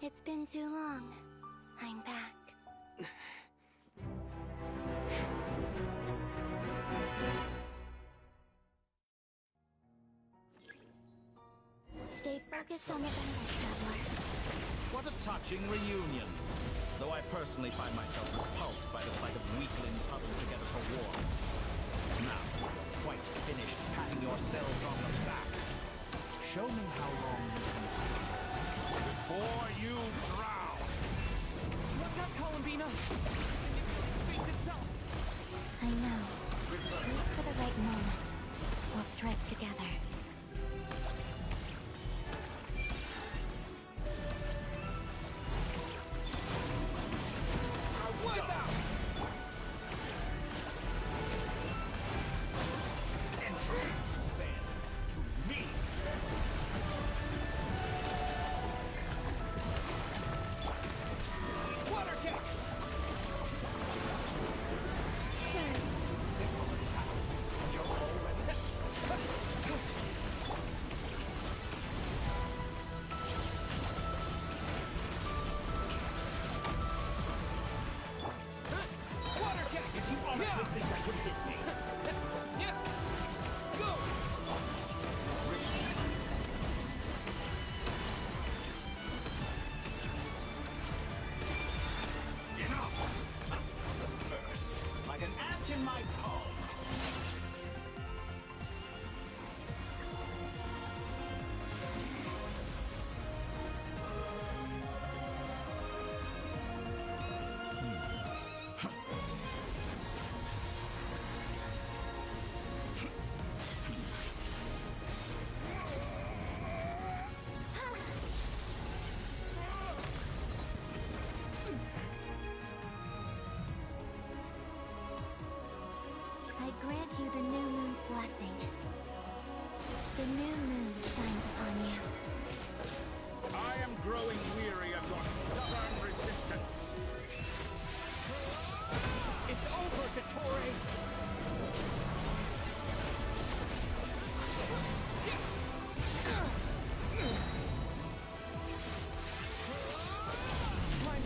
It's been too long. I'm back. Stay focused on the battle, Traveler. What a touching reunion. Though I personally find myself repulsed by the sight of weaklings huddled together for war. Now, quite finished patting yourselves on the back. Show me how long you can stay before you drown. Look out, Columbina! Space itself! I know. Wait for the right moment. We'll strike together. In my palm. I grant you the new moon's blessing. The new moon shines upon you. I am growing weary of your stubborn resistance. It's over, Dottore! Time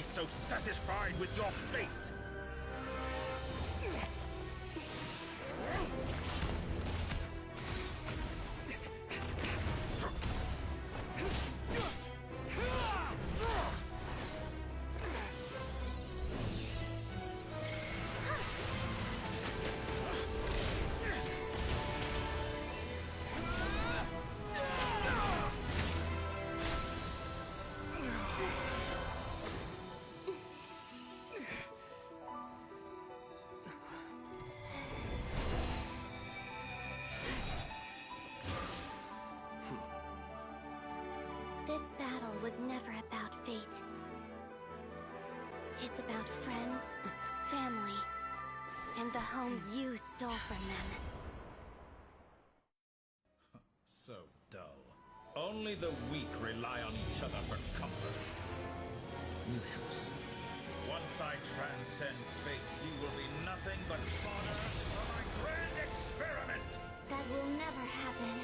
so satisfied with your fate. This battle was never about fate. It's about friends, family, and the home you stole from them. So dull. Only the weak rely on each other for comfort. You shall see. Once I transcend fate, you will be nothing but fodder for my grand experiment! That will never happen.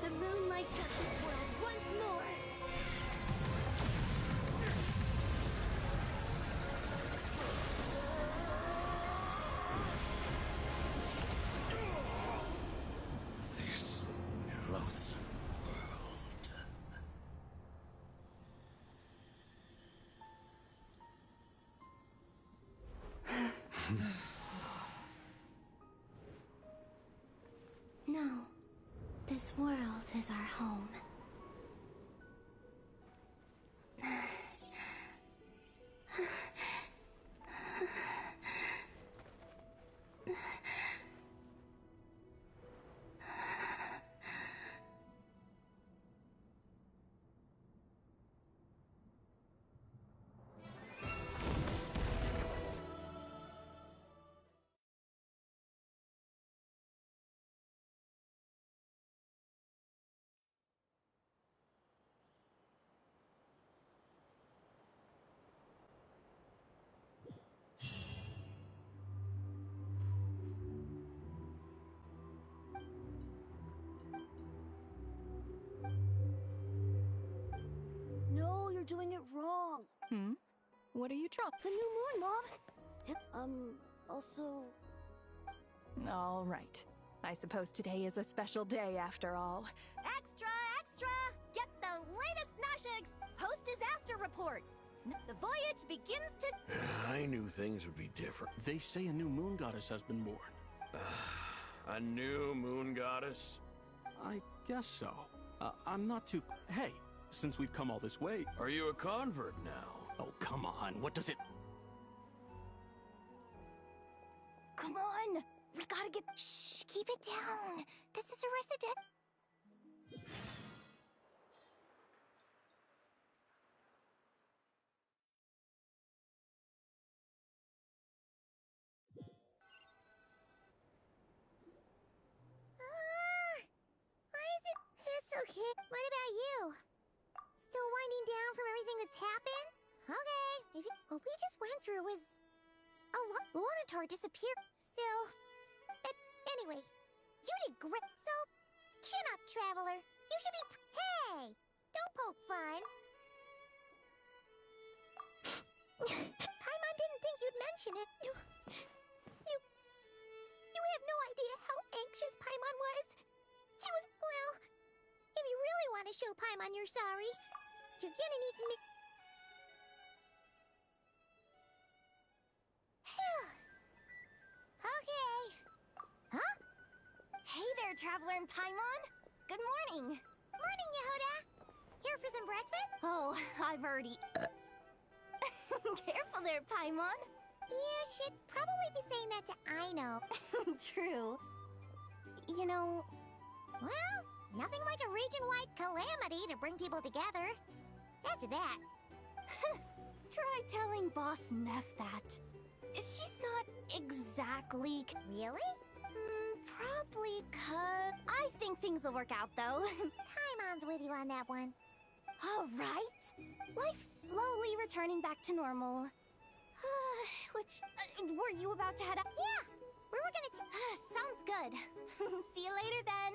The moon lights up this world once more! This loathsome world. No. This world is our home. No, you're doing it wrong. Hmm? What are you trying? The new moon, Mom. Also... All right. I suppose today is a special day after all. Extra, extra! Get the latest Nasha post-disaster report. The voyage begins to... I knew things would be different. They say a new moon goddess has been born. A new moon goddess? I guess so. I'm not too... Hey, since we've come all this way... Are you a convert now? Oh, come on. What does it... Come on! We gotta get... Shh, keep it down. This is a resident... Why is it... It's okay. What about you? Still winding down from everything that's happened? Okay. What we just went through was... a lot. Lonatar disappeared. Still... But anyway, you did great. So, chin up, Traveler. You should be... Hey! Don't poke fun. Paimon didn't think you'd mention it. You have no idea how anxious Paimon was. She was, well... If you really want to show Paimon you're sorry, you're gonna need to make... Okay. Huh? Hey there, Traveler and Paimon. Good morning. Morning, Yehoda. Here for some breakfast? Oh, I've already... Careful there, Paimon. You should probably be saying that to Aino. True. You know... Well, nothing like a region-wide calamity to bring people together. After that... Try telling Boss Neff that. She's not exactly... Really? Probably 'cause... I think things will work out, though. Paimon's with you on that one. All right. Life's slowly returning back to normal. Which... were you about to head up? Yeah! We were gonna... sounds good. See you later, then.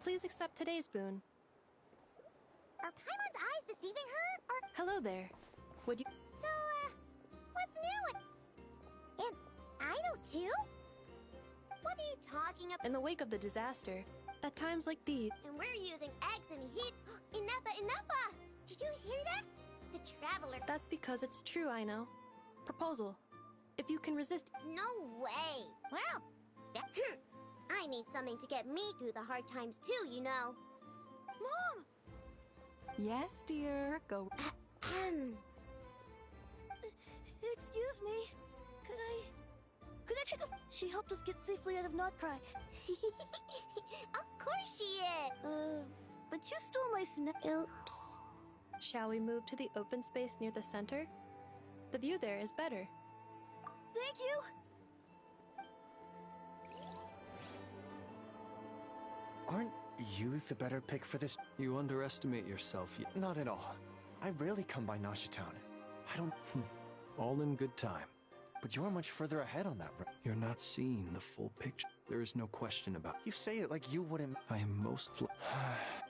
Please accept today's boon. Are Paimon's eyes deceiving her, or... Hello there. Would you... So, what's new? And Aino too? What are you talking about? In the wake of the disaster, at times like these... And we're using eggs and heat... Enough! Did you hear that? The Traveler... That's because it's true, I know. Proposal. If you can resist... No way! Well... I need something to get me through the hard times too, you know. Mom! Yes, dear. Go. Excuse me. Could I take a... She helped us get safely out of Notcry. Of course she is! But you stole my snack. Oops. Shall we move to the open space near the center? The view there is better. Thank you! Aren't you the better pick for this? You underestimate yourself. Not at all. I rarely come by Nashitown. I don't... All in good time. But you're much further ahead on that road. You're not seeing the full picture. There is no question about... You say it like you wouldn't... I am most...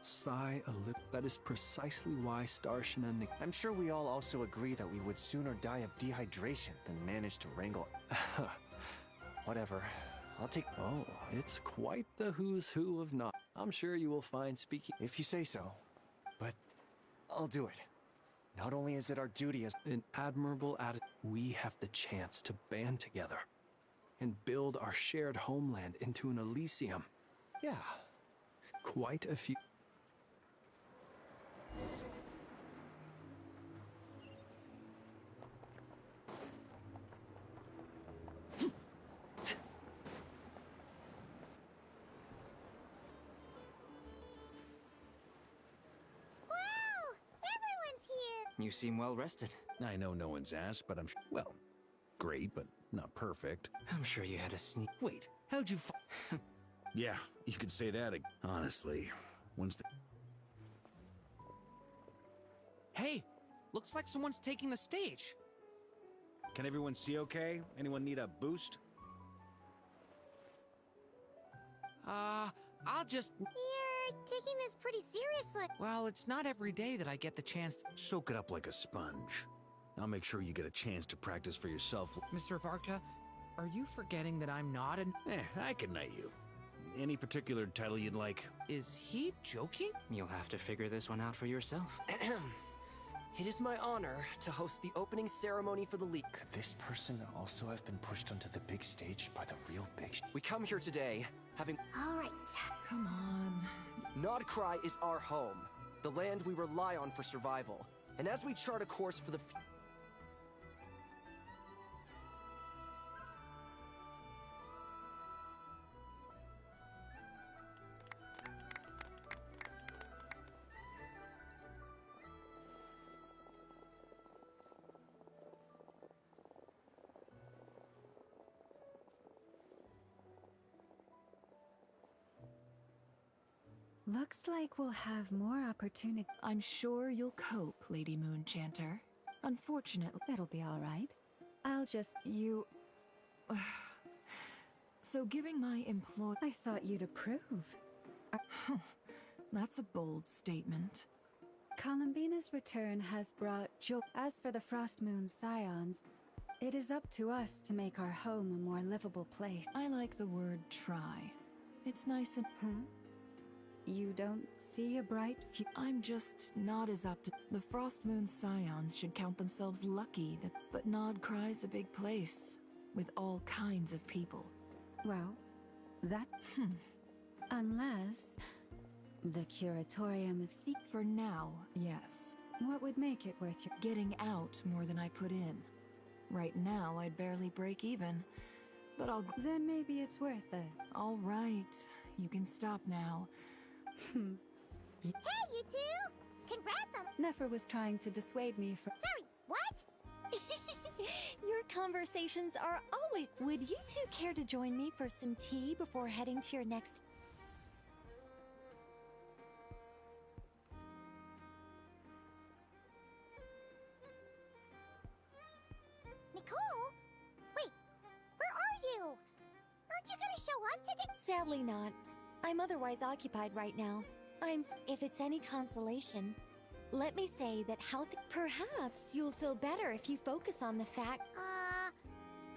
Sigh a little. That is precisely why Starshin and... I'm sure we all also agree that we would sooner die of dehydration than manage to wrangle... Whatever. I'll take... Oh, it's quite the who's who of not. I'm sure you will find speaking... If you say so. But I'll do it. Not only is it our duty as an admirable attitude, we have the chance to band together and build our shared homeland into an Elysium. Yeah, quite a few... You seem well rested. I know no one's asked, but I'm well, great, but not perfect. I'm sure you had a sneak. Wait, how'd you Yeah, you could say that again. Honestly, once the... Hey, looks like someone's taking the stage. Can everyone see okay? Anyone need a boost? I'll just... You're taking this pretty seriously. Well, it's not every day that I get the chance to... Soak it up like a sponge. I'll make sure you get a chance to practice for yourself. Mr. Varka, are you forgetting that I'm not an... I can knight you. Any particular title you'd like? Is he joking? You'll have to figure this one out for yourself. It is my honor to host the opening ceremony for the league. Could this person also have been pushed onto the big stage by the real big... We come here today, having... All right. Come on. Nodcry is our home, the land we rely on for survival. And as we chart a course for the... Looks like we'll have more opportunity. I'm sure you'll cope, Lady Moonchanter. Unfortunately, It'll be all right. I'll just... You... So giving my employ... I thought you'd approve. That's a bold statement. Columbina's return has brought joy. As for the Frost Moon Scions, it is up to us to make our home a more livable place. I like the word try. It's nice and... You don't see a bright future? I'm just not as optimistic. The Frost Moon Scions should count themselves lucky that... But Nod Cry's a big place, with all kinds of people. Well, that... Unless... The Curatorium of Sea... For now, yes. What would make it worth your... Getting out more than I put in. Right now, I'd barely break even. But I'll... Then maybe it's worth it. All right. You can stop now. Hey, you two! Congrats on... Nefer was trying to dissuade me from... Sorry, what? Your conversations are always... Would you two care to join me for some tea before heading to your next... Nicole? Wait, where are you? Aren't you gonna show up today? Sadly not. I'm otherwise occupied right now. If it's any consolation, let me say that perhaps you'll feel better if you focus on the fact...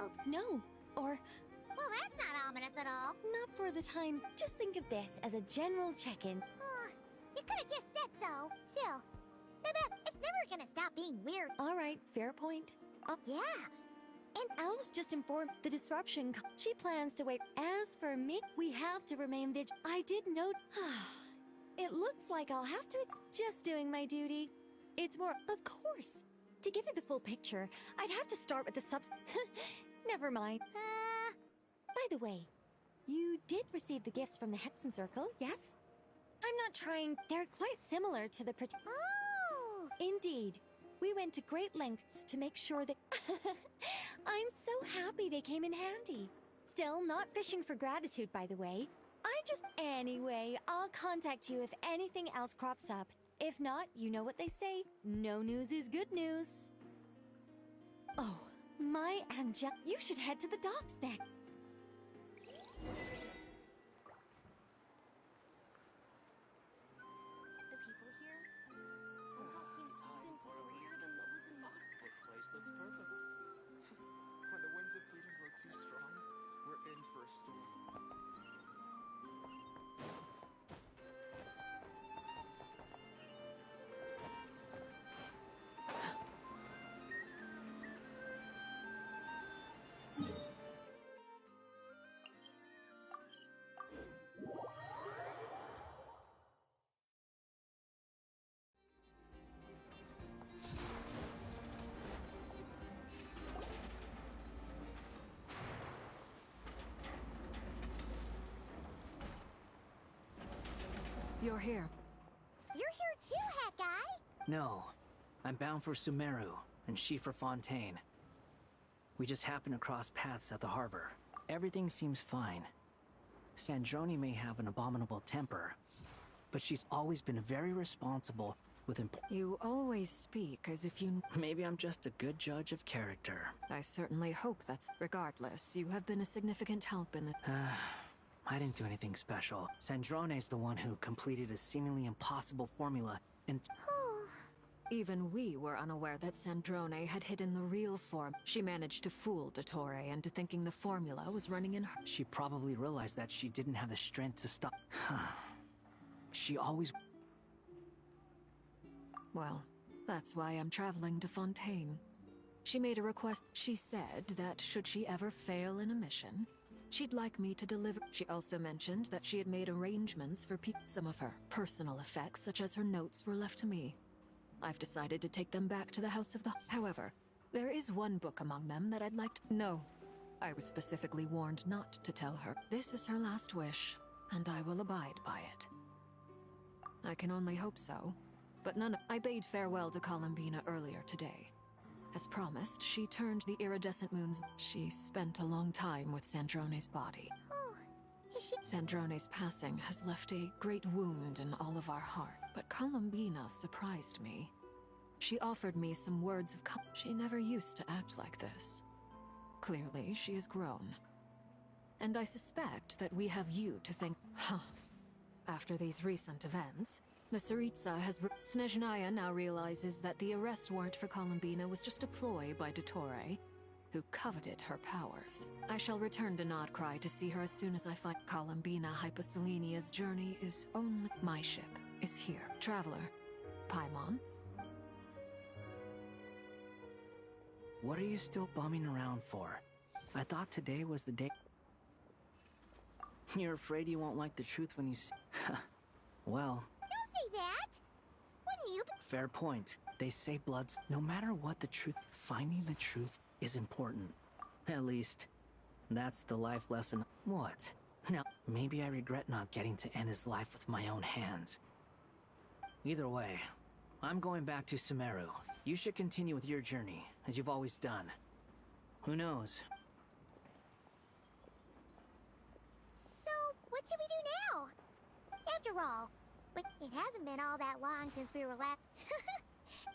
Oh, no. Or... Well, that's not ominous at all. Not for the time. Just think of this as a general check-in. You could've just said so. Still, it's never gonna stop being weird. All right, fair point. Yeah. And Alice just informed the disruption. She plans to wait. As for me, we have to remain vigilant. I did note... It looks like I'll have to just doing my duty. It's more... Of course. To give you the full picture, I'd have to start with the Never mind. By the way, you did receive the gifts from the Hexen Circle, yes? I'm not trying... They're quite similar to the... Oh! Indeed. We went to great lengths to make sure that... I'm so happy they came in handy. Still, not fishing for gratitude, by the way. Anyway, I'll contact you if anything else crops up. If not, you know what they say. No news is good news. Oh, my angel... You should head to the docks then. This place looks perfect. When the winds of freedom blow too strong, we're in for a storm. You're here. You're here too, hat guy! No. I'm bound for Sumeru, and she for Fontaine. We just happened to cross paths at the harbor. Everything seems fine. Sandrone may have an abominable temper, but she's always been very responsible with You always speak as if you... Maybe I'm just a good judge of character. I certainly hope that's... Regardless, you have been a significant help in the... I didn't do anything special. Sandrone's the one who completed a seemingly impossible formula and... Even we were unaware that Sandrone had hidden the real form. She managed to fool Dottore into thinking the formula was running in her. She probably realized that she didn't have the strength to stop. She always... Well, that's why I'm traveling to Fontaine. She made a request. She said that should she ever fail in a mission, she'd like me to deliver. She also mentioned that she had made arrangements for some of her personal effects, such as her notes, were left to me. I've decided to take them back to the House of the... However, there is one book among them that I'd like to... No. I was specifically warned not to tell her. This is her last wish, and I will abide by it. I can only hope so, but I bade farewell to Columbina earlier today. As promised, she turned the iridescent moons. She spent a long time with Sandrone's body. Sandrone's passing has left a great wound in all of our heart. But Columbina surprised me. She offered me some words of She never used to act like this. Clearly, she has grown. And I suspect that we have you to thank. Huh. After these recent events, the Tsaritsa has. Snezhnaya now realizes that the arrest warrant for Columbina was just a ploy by Dottore, who coveted her powers. I shall return to Nodcry to see her as soon as I find Columbina Hyposelenia's journey is only. My ship is here. Traveler, Paimon. What are you still bumming around for? I thought today was the day. You're afraid you won't like the truth when you see. Well. Don't say that! Wouldn't you? Fair point. They say bloods. No matter what the truth, finding the truth is important. At least, that's the life lesson. What? Now, maybe I regret not getting to end his life with my own hands. Either way, I'm going back to Sumeru. You should continue with your journey, as you've always done. Who knows? So, what should we do now? After all, it hasn't been all that long since we were last.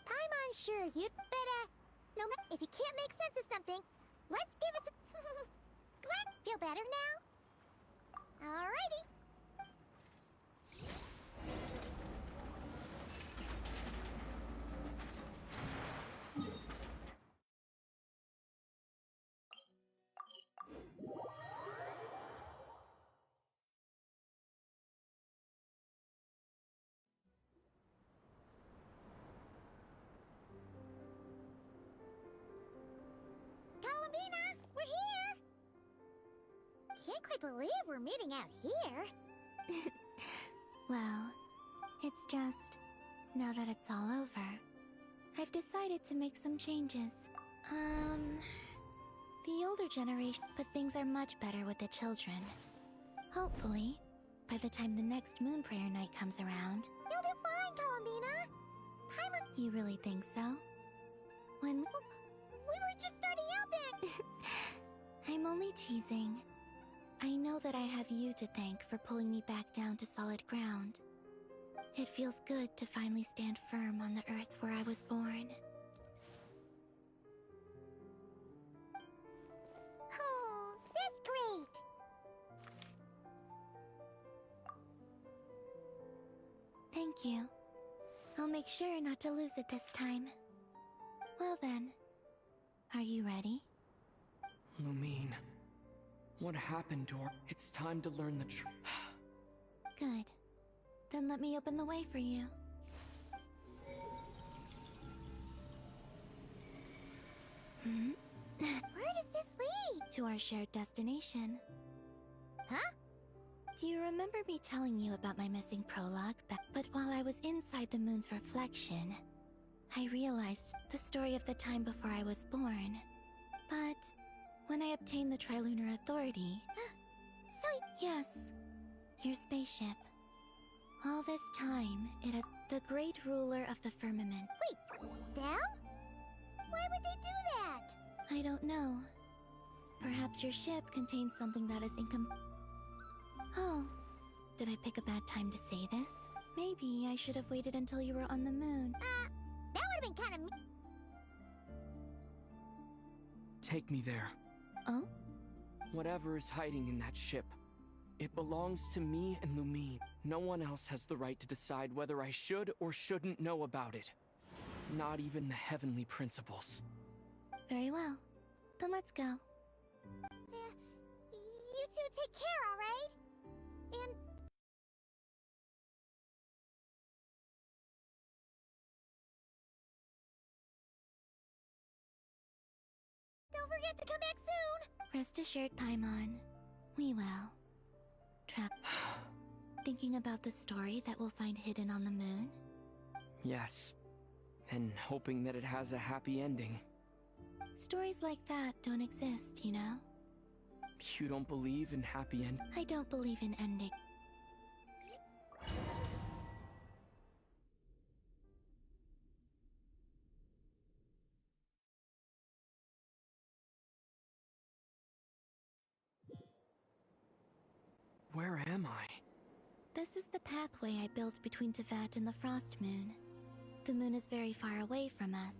Paimon's sure you'd better. No matter if you can't make sense of something, let's give it some. Glad feel better now? Alrighty. We're here! Can't quite believe we're meeting out here. Well, it's just, now that it's all over, I've decided to make some changes. The older generation, but things are much better with the children. Hopefully, by the time the next Moon Prayer night comes around... You'll do fine, Columbina! Paimon... You really think so? When... We were just starting out then! I'm only teasing. I know that I have you to thank for pulling me back down to solid ground. It feels good to finally stand firm on the earth where I was born. Oh, that's great! Thank you. I'll make sure not to lose it this time. Well then, are you ready? Lumine, what happened to her? It's time to learn the truth. Good. Then let me open the way for you. Where does this lead? To our shared destination. Huh? Do you remember me telling you about my missing prologue? But while I was inside the moon's reflection, I realized the story of the time before I was born. But when I obtained the Trilunar Authority... Yes, your spaceship. All this time, it has the great ruler of the firmament. Wait, them? Why would they do that? I don't know. Perhaps your ship contains something that is Oh, did I pick a bad time to say this? Maybe I should have waited until you were on the moon. That would have been kind of... Take me there. Oh? Whatever is hiding in that ship, it belongs to me and Lumine. No one else has the right to decide whether I should or shouldn't know about it. Not even the heavenly principles. Very well. Then let's go. You two take care, alright? And... Don't forget to come back soon! Rest assured, Paimon. We will. Thinking about the story that we'll find hidden on the moon? Yes. And hoping that it has a happy ending. Stories like that don't exist, you know? You don't believe in happy end? I don't believe in ending. Where am I? This is the pathway I built between Teyvat and the Frost Moon. The moon is very far away from us,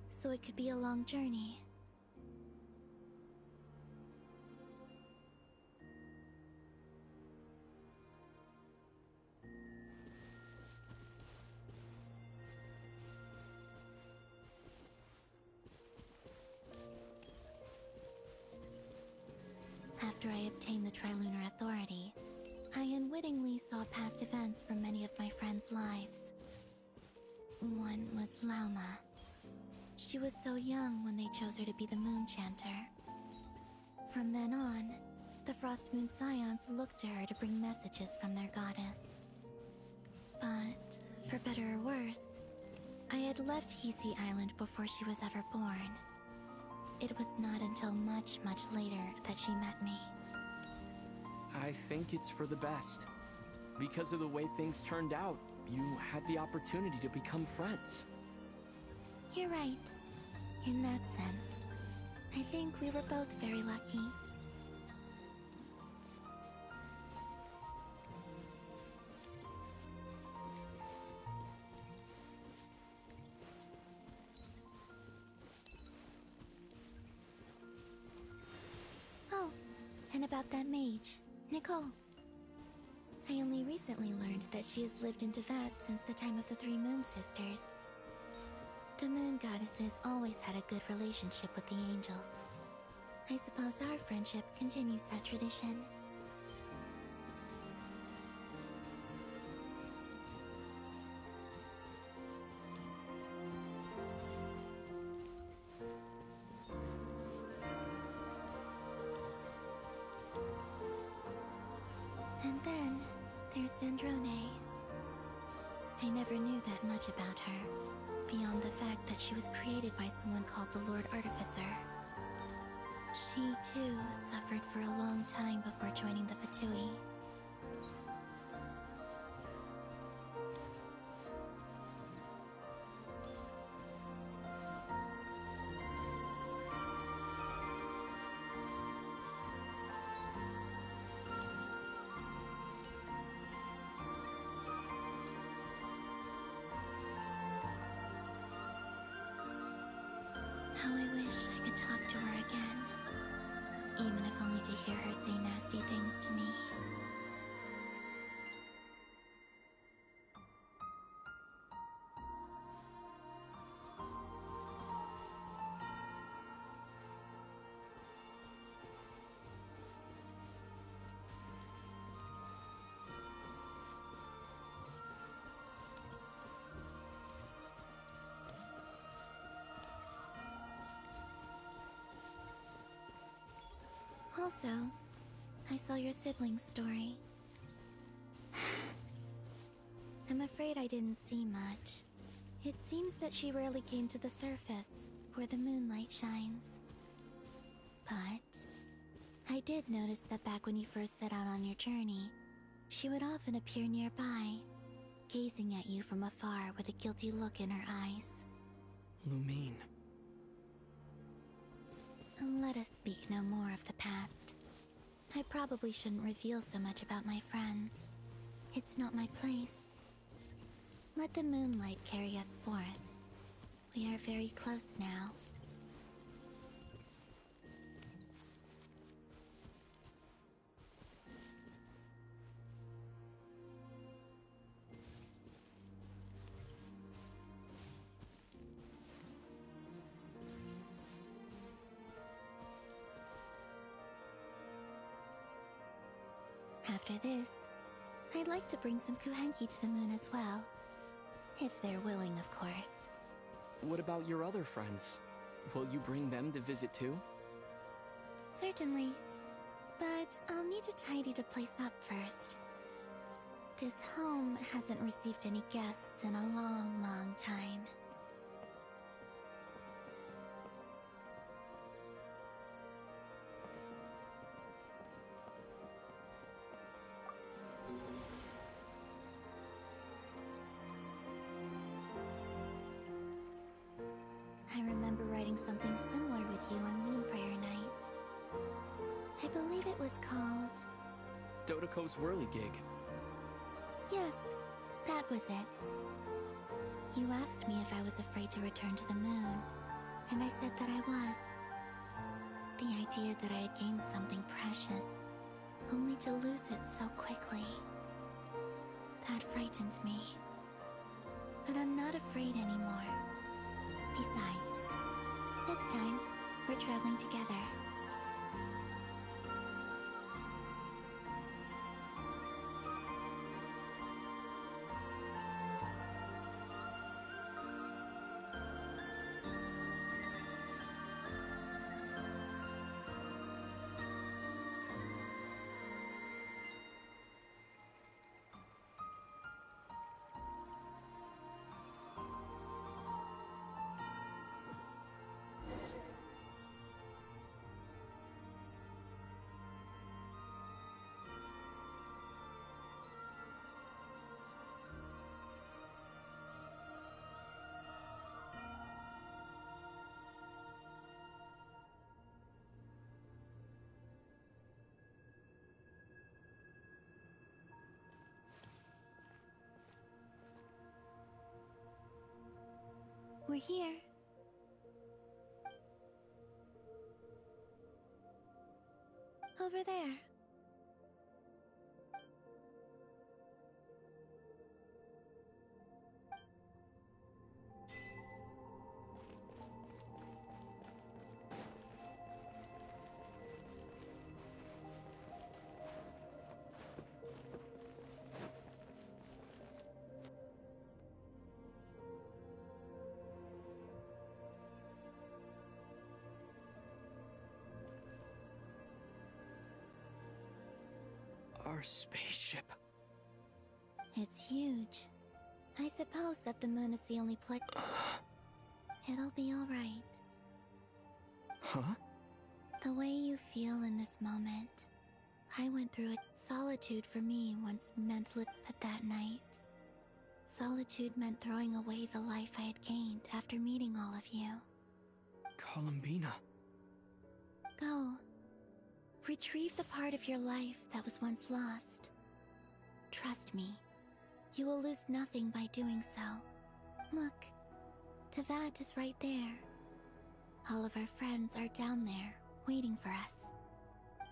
so it could be a long journey. After I obtained the Trilunar Authority, I unwittingly saw past events from many of my friends' lives. One was Lauma. She was so young when they chose her to be the Moon Chanter. From then on, the Frost Moon Scions looked to her to bring messages from their goddess. But, for better or worse, I had left Hisi Island before she was ever born. It was not until much, much later that she met me. I think it's for the best. Because of the way things turned out, you had the opportunity to become friends. You're right. In that sense, I think we were both very lucky. Oh, and about that mage, Nicole. I only recently learned that she has lived in Tevat since the time of the Three Moon Sisters. The Moon Goddesses always had a good relationship with the angels. I suppose our friendship continues that tradition. And then, there's Sandrone. I never knew that much about her, beyond the fact that she was created by someone called the Lord Artificer. She, too, suffered for a long time before joining the Fatui. How I wish I could talk to her again. Even if only to hear her say nasty things to me. Also, I saw your sibling's story. I'm afraid I didn't see much. It seems that she rarely came to the surface, where the moonlight shines. But I did notice that back when you first set out on your journey, she would often appear nearby, gazing at you from afar with a guilty look in her eyes. Lumine. Let us speak no more of the past. I probably shouldn't reveal so much about my friends. It's not my place. Let the moonlight carry us forth. We are very close now. After this, I'd like to bring some Kuhenki to the moon as well. If they're willing, of course. What about your other friends? Will you bring them to visit too? Certainly. But I'll need to tidy the place up first. This home hasn't received any guests in a long, long time. I remember writing something similar with you on Moonprayer Night. I believe it was called... Dodoko's Whirligig. Yes, that was it. You asked me if I was afraid to return to the moon, and I said that I was. The idea that I had gained something precious, only to lose it so quickly. That frightened me. But I'm not afraid anymore. Besides, this time, we're traveling together. We're here. Over there. Our spaceship. It's huge. I suppose that the moon is the only place. It'll be alright. Huh? The way you feel in this moment. I went through it. Solitude for me once meant but that night. Solitude meant throwing away the life I had gained after meeting all of you. Columbina. Go. Retrieve the part of your life that was once lost. Trust me, you will lose nothing by doing so. Look, Tevat is right there. All of our friends are down there, waiting for us.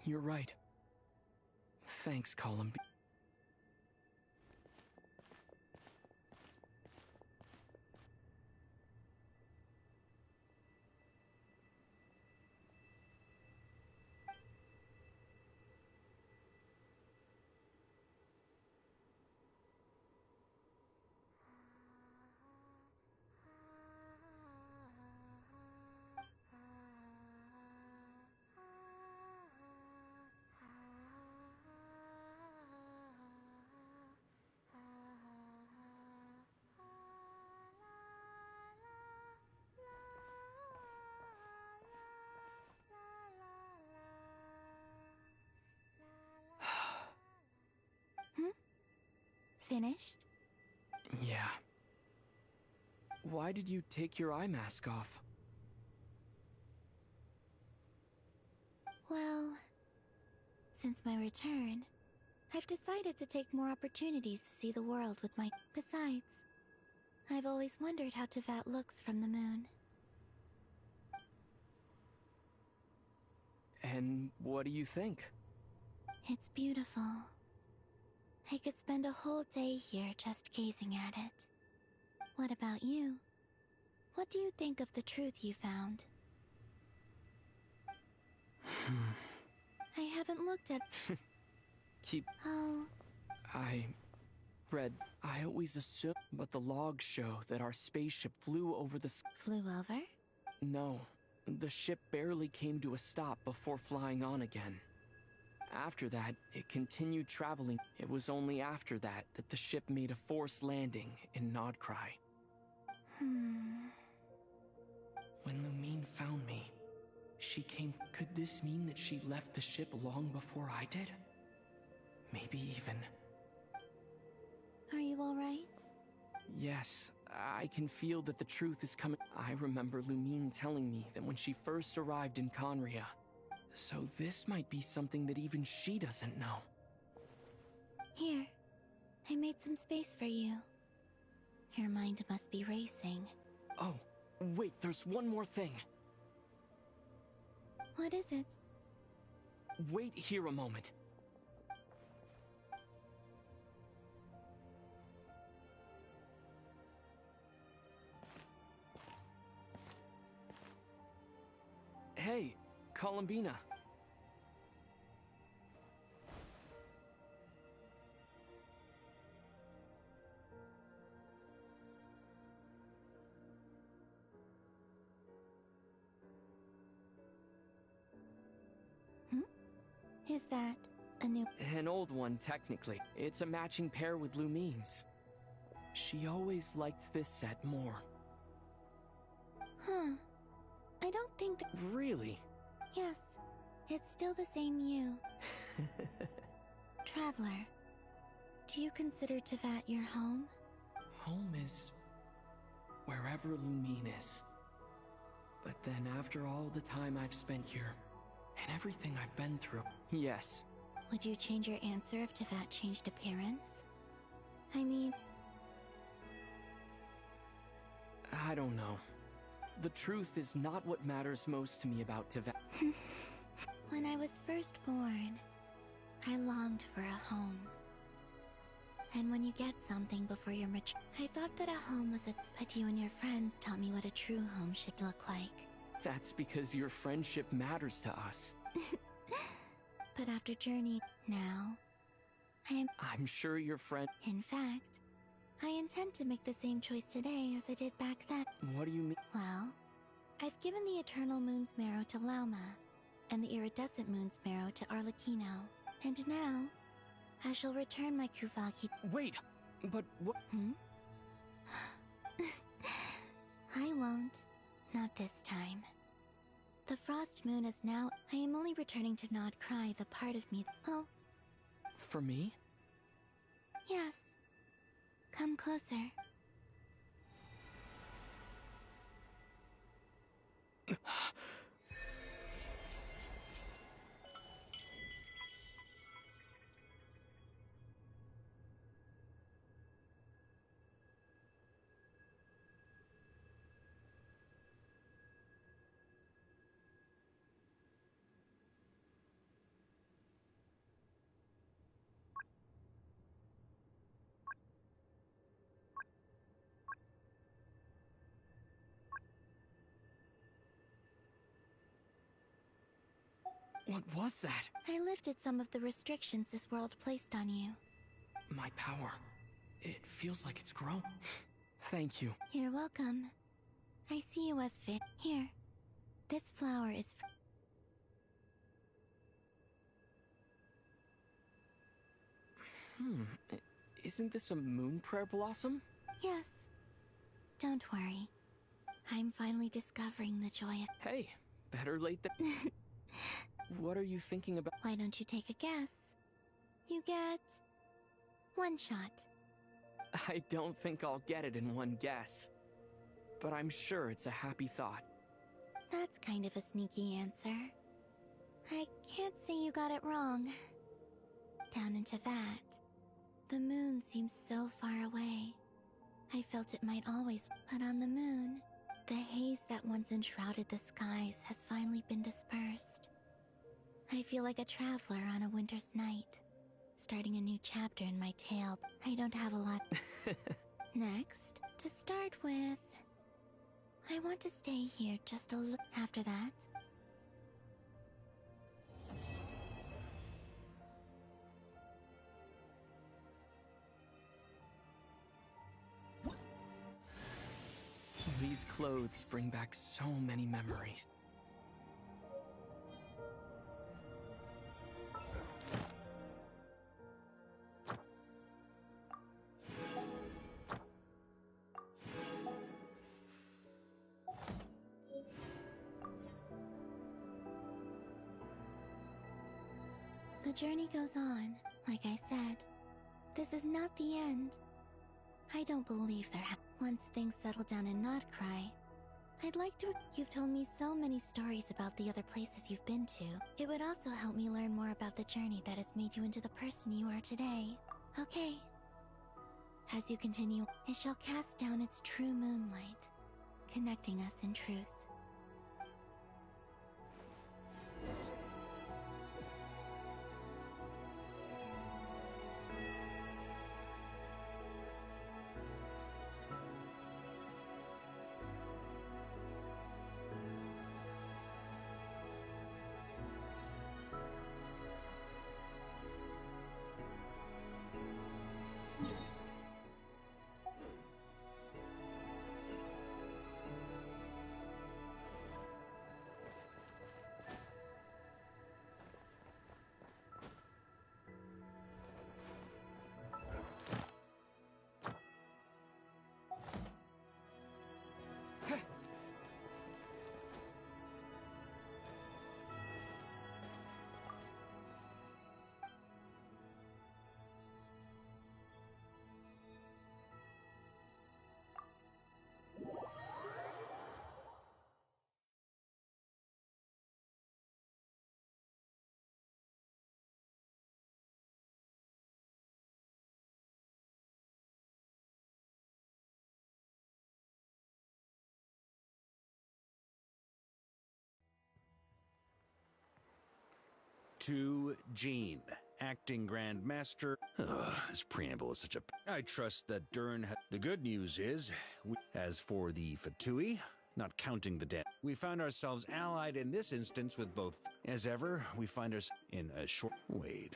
You're right. Thanks, Columbina. Finished? Yeah. Why did you take your eye mask off? Well, since my return, I've decided to take more opportunities to see the world with my... Besides, I've always wondered how Tevat looks from the moon. And what do you think? It's beautiful. I could spend a whole day here just gazing at it. What about you? What do you think of the truth you found? I haven't looked at... Keep... Oh... I always assumed, but the logs show that our spaceship flew over the... Flew over? No. The ship barely came to a stop before flying on again. After that, it continued traveling. It was only after that that the ship made a forced landing in Nodcry. When Lumine found me, she came... Could this mean that she left the ship long before I did? Maybe even... Are you alright? Yes, I can feel that the truth is coming. I remember Lumine telling me that when she first arrived in Conria. So this might be something that even she doesn't know. Here, I made some space for you. Your mind must be racing. Oh, wait, there's one more thing. What is it? Wait here a moment. Hey, Columbina. Is that a new... An old one, technically. It's a matching pair with Lumine's. She always liked this set more. Huh. I don't think that... Really? Yes. It's still the same you. Traveler, do you consider Tevat your home? Home is... wherever Lumine is. But then after all the time I've spent here, and everything I've been through, yes. Would you change your answer if Tevat changed appearance? I mean... I don't know. The truth is not what matters most to me about Teva. When I was first born, I longed for a home. And when you get something before you're mature, I thought that a home was but you and your friends taught me what a true home should look like. That's because your friendship matters to us. But after journey, now, I'm sure your friend... In fact, I intend to make the same choice today as I did back then. What do you mean? Well, I've given the Eternal Moon's Marrow to Lauma, and the Iridescent Moon's Marrow to Arlecchino. And now, I shall return my Kuvagi. Wait, but what? I won't. Not this time. The Frost Moon is now... I am only returning to not cry the part of me... Oh. For me? Yes. Come closer. What was that? I lifted some of the restrictions this world placed on you. My power. It feels like it's grown. Thank you. You're welcome. I see you as fit. Here. This flower is Isn't this a moon prayer blossom? Yes. Don't worry. I'm finally discovering the joy of... Hey, better late than... What are you thinking about? Why don't you take a guess? You get... one shot. I don't think I'll get it in one guess. But I'm sure it's a happy thought. That's kind of a sneaky answer. I can't say you got it wrong. Down into that, the moon seems so far away. I felt it might always, but on the moon, the haze that once enshrouded the skies has finally been dispersed. I feel like a traveler on a winter's night, starting a new chapter in my tale. I don't have a lot. Next, to start with, I want to stay here just a little. After that, these clothes bring back so many memories. the journey goes on. Like I said, this is not the end. I don't believe once things settle down in Notcry, I'd like to... You've told me so many stories about the other places you've been to. It would also help me learn more about the journey that has made you into the person you are today. Okay. As you continue, it shall cast down its true moonlight, connecting us in truth. To Jean, acting Grand Master. This preamble is such a... I trust that Dern... The good news is, as for the Fatui, not counting the dead, we found ourselves allied in this instance with both. As ever, we find ourselves in a short... Wait.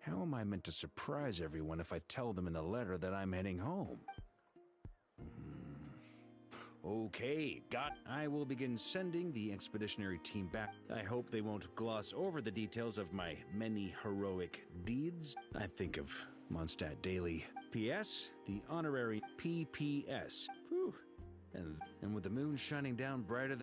How am I meant to surprise everyone if I tell them in a letter that I'm heading home? Okay, I will begin sending the expeditionary team back. I hope they won't gloss over the details of my many heroic deeds. I think of Mondstadt daily. P.S. The honorary PPS. Whew. And with the moon shining down brighter than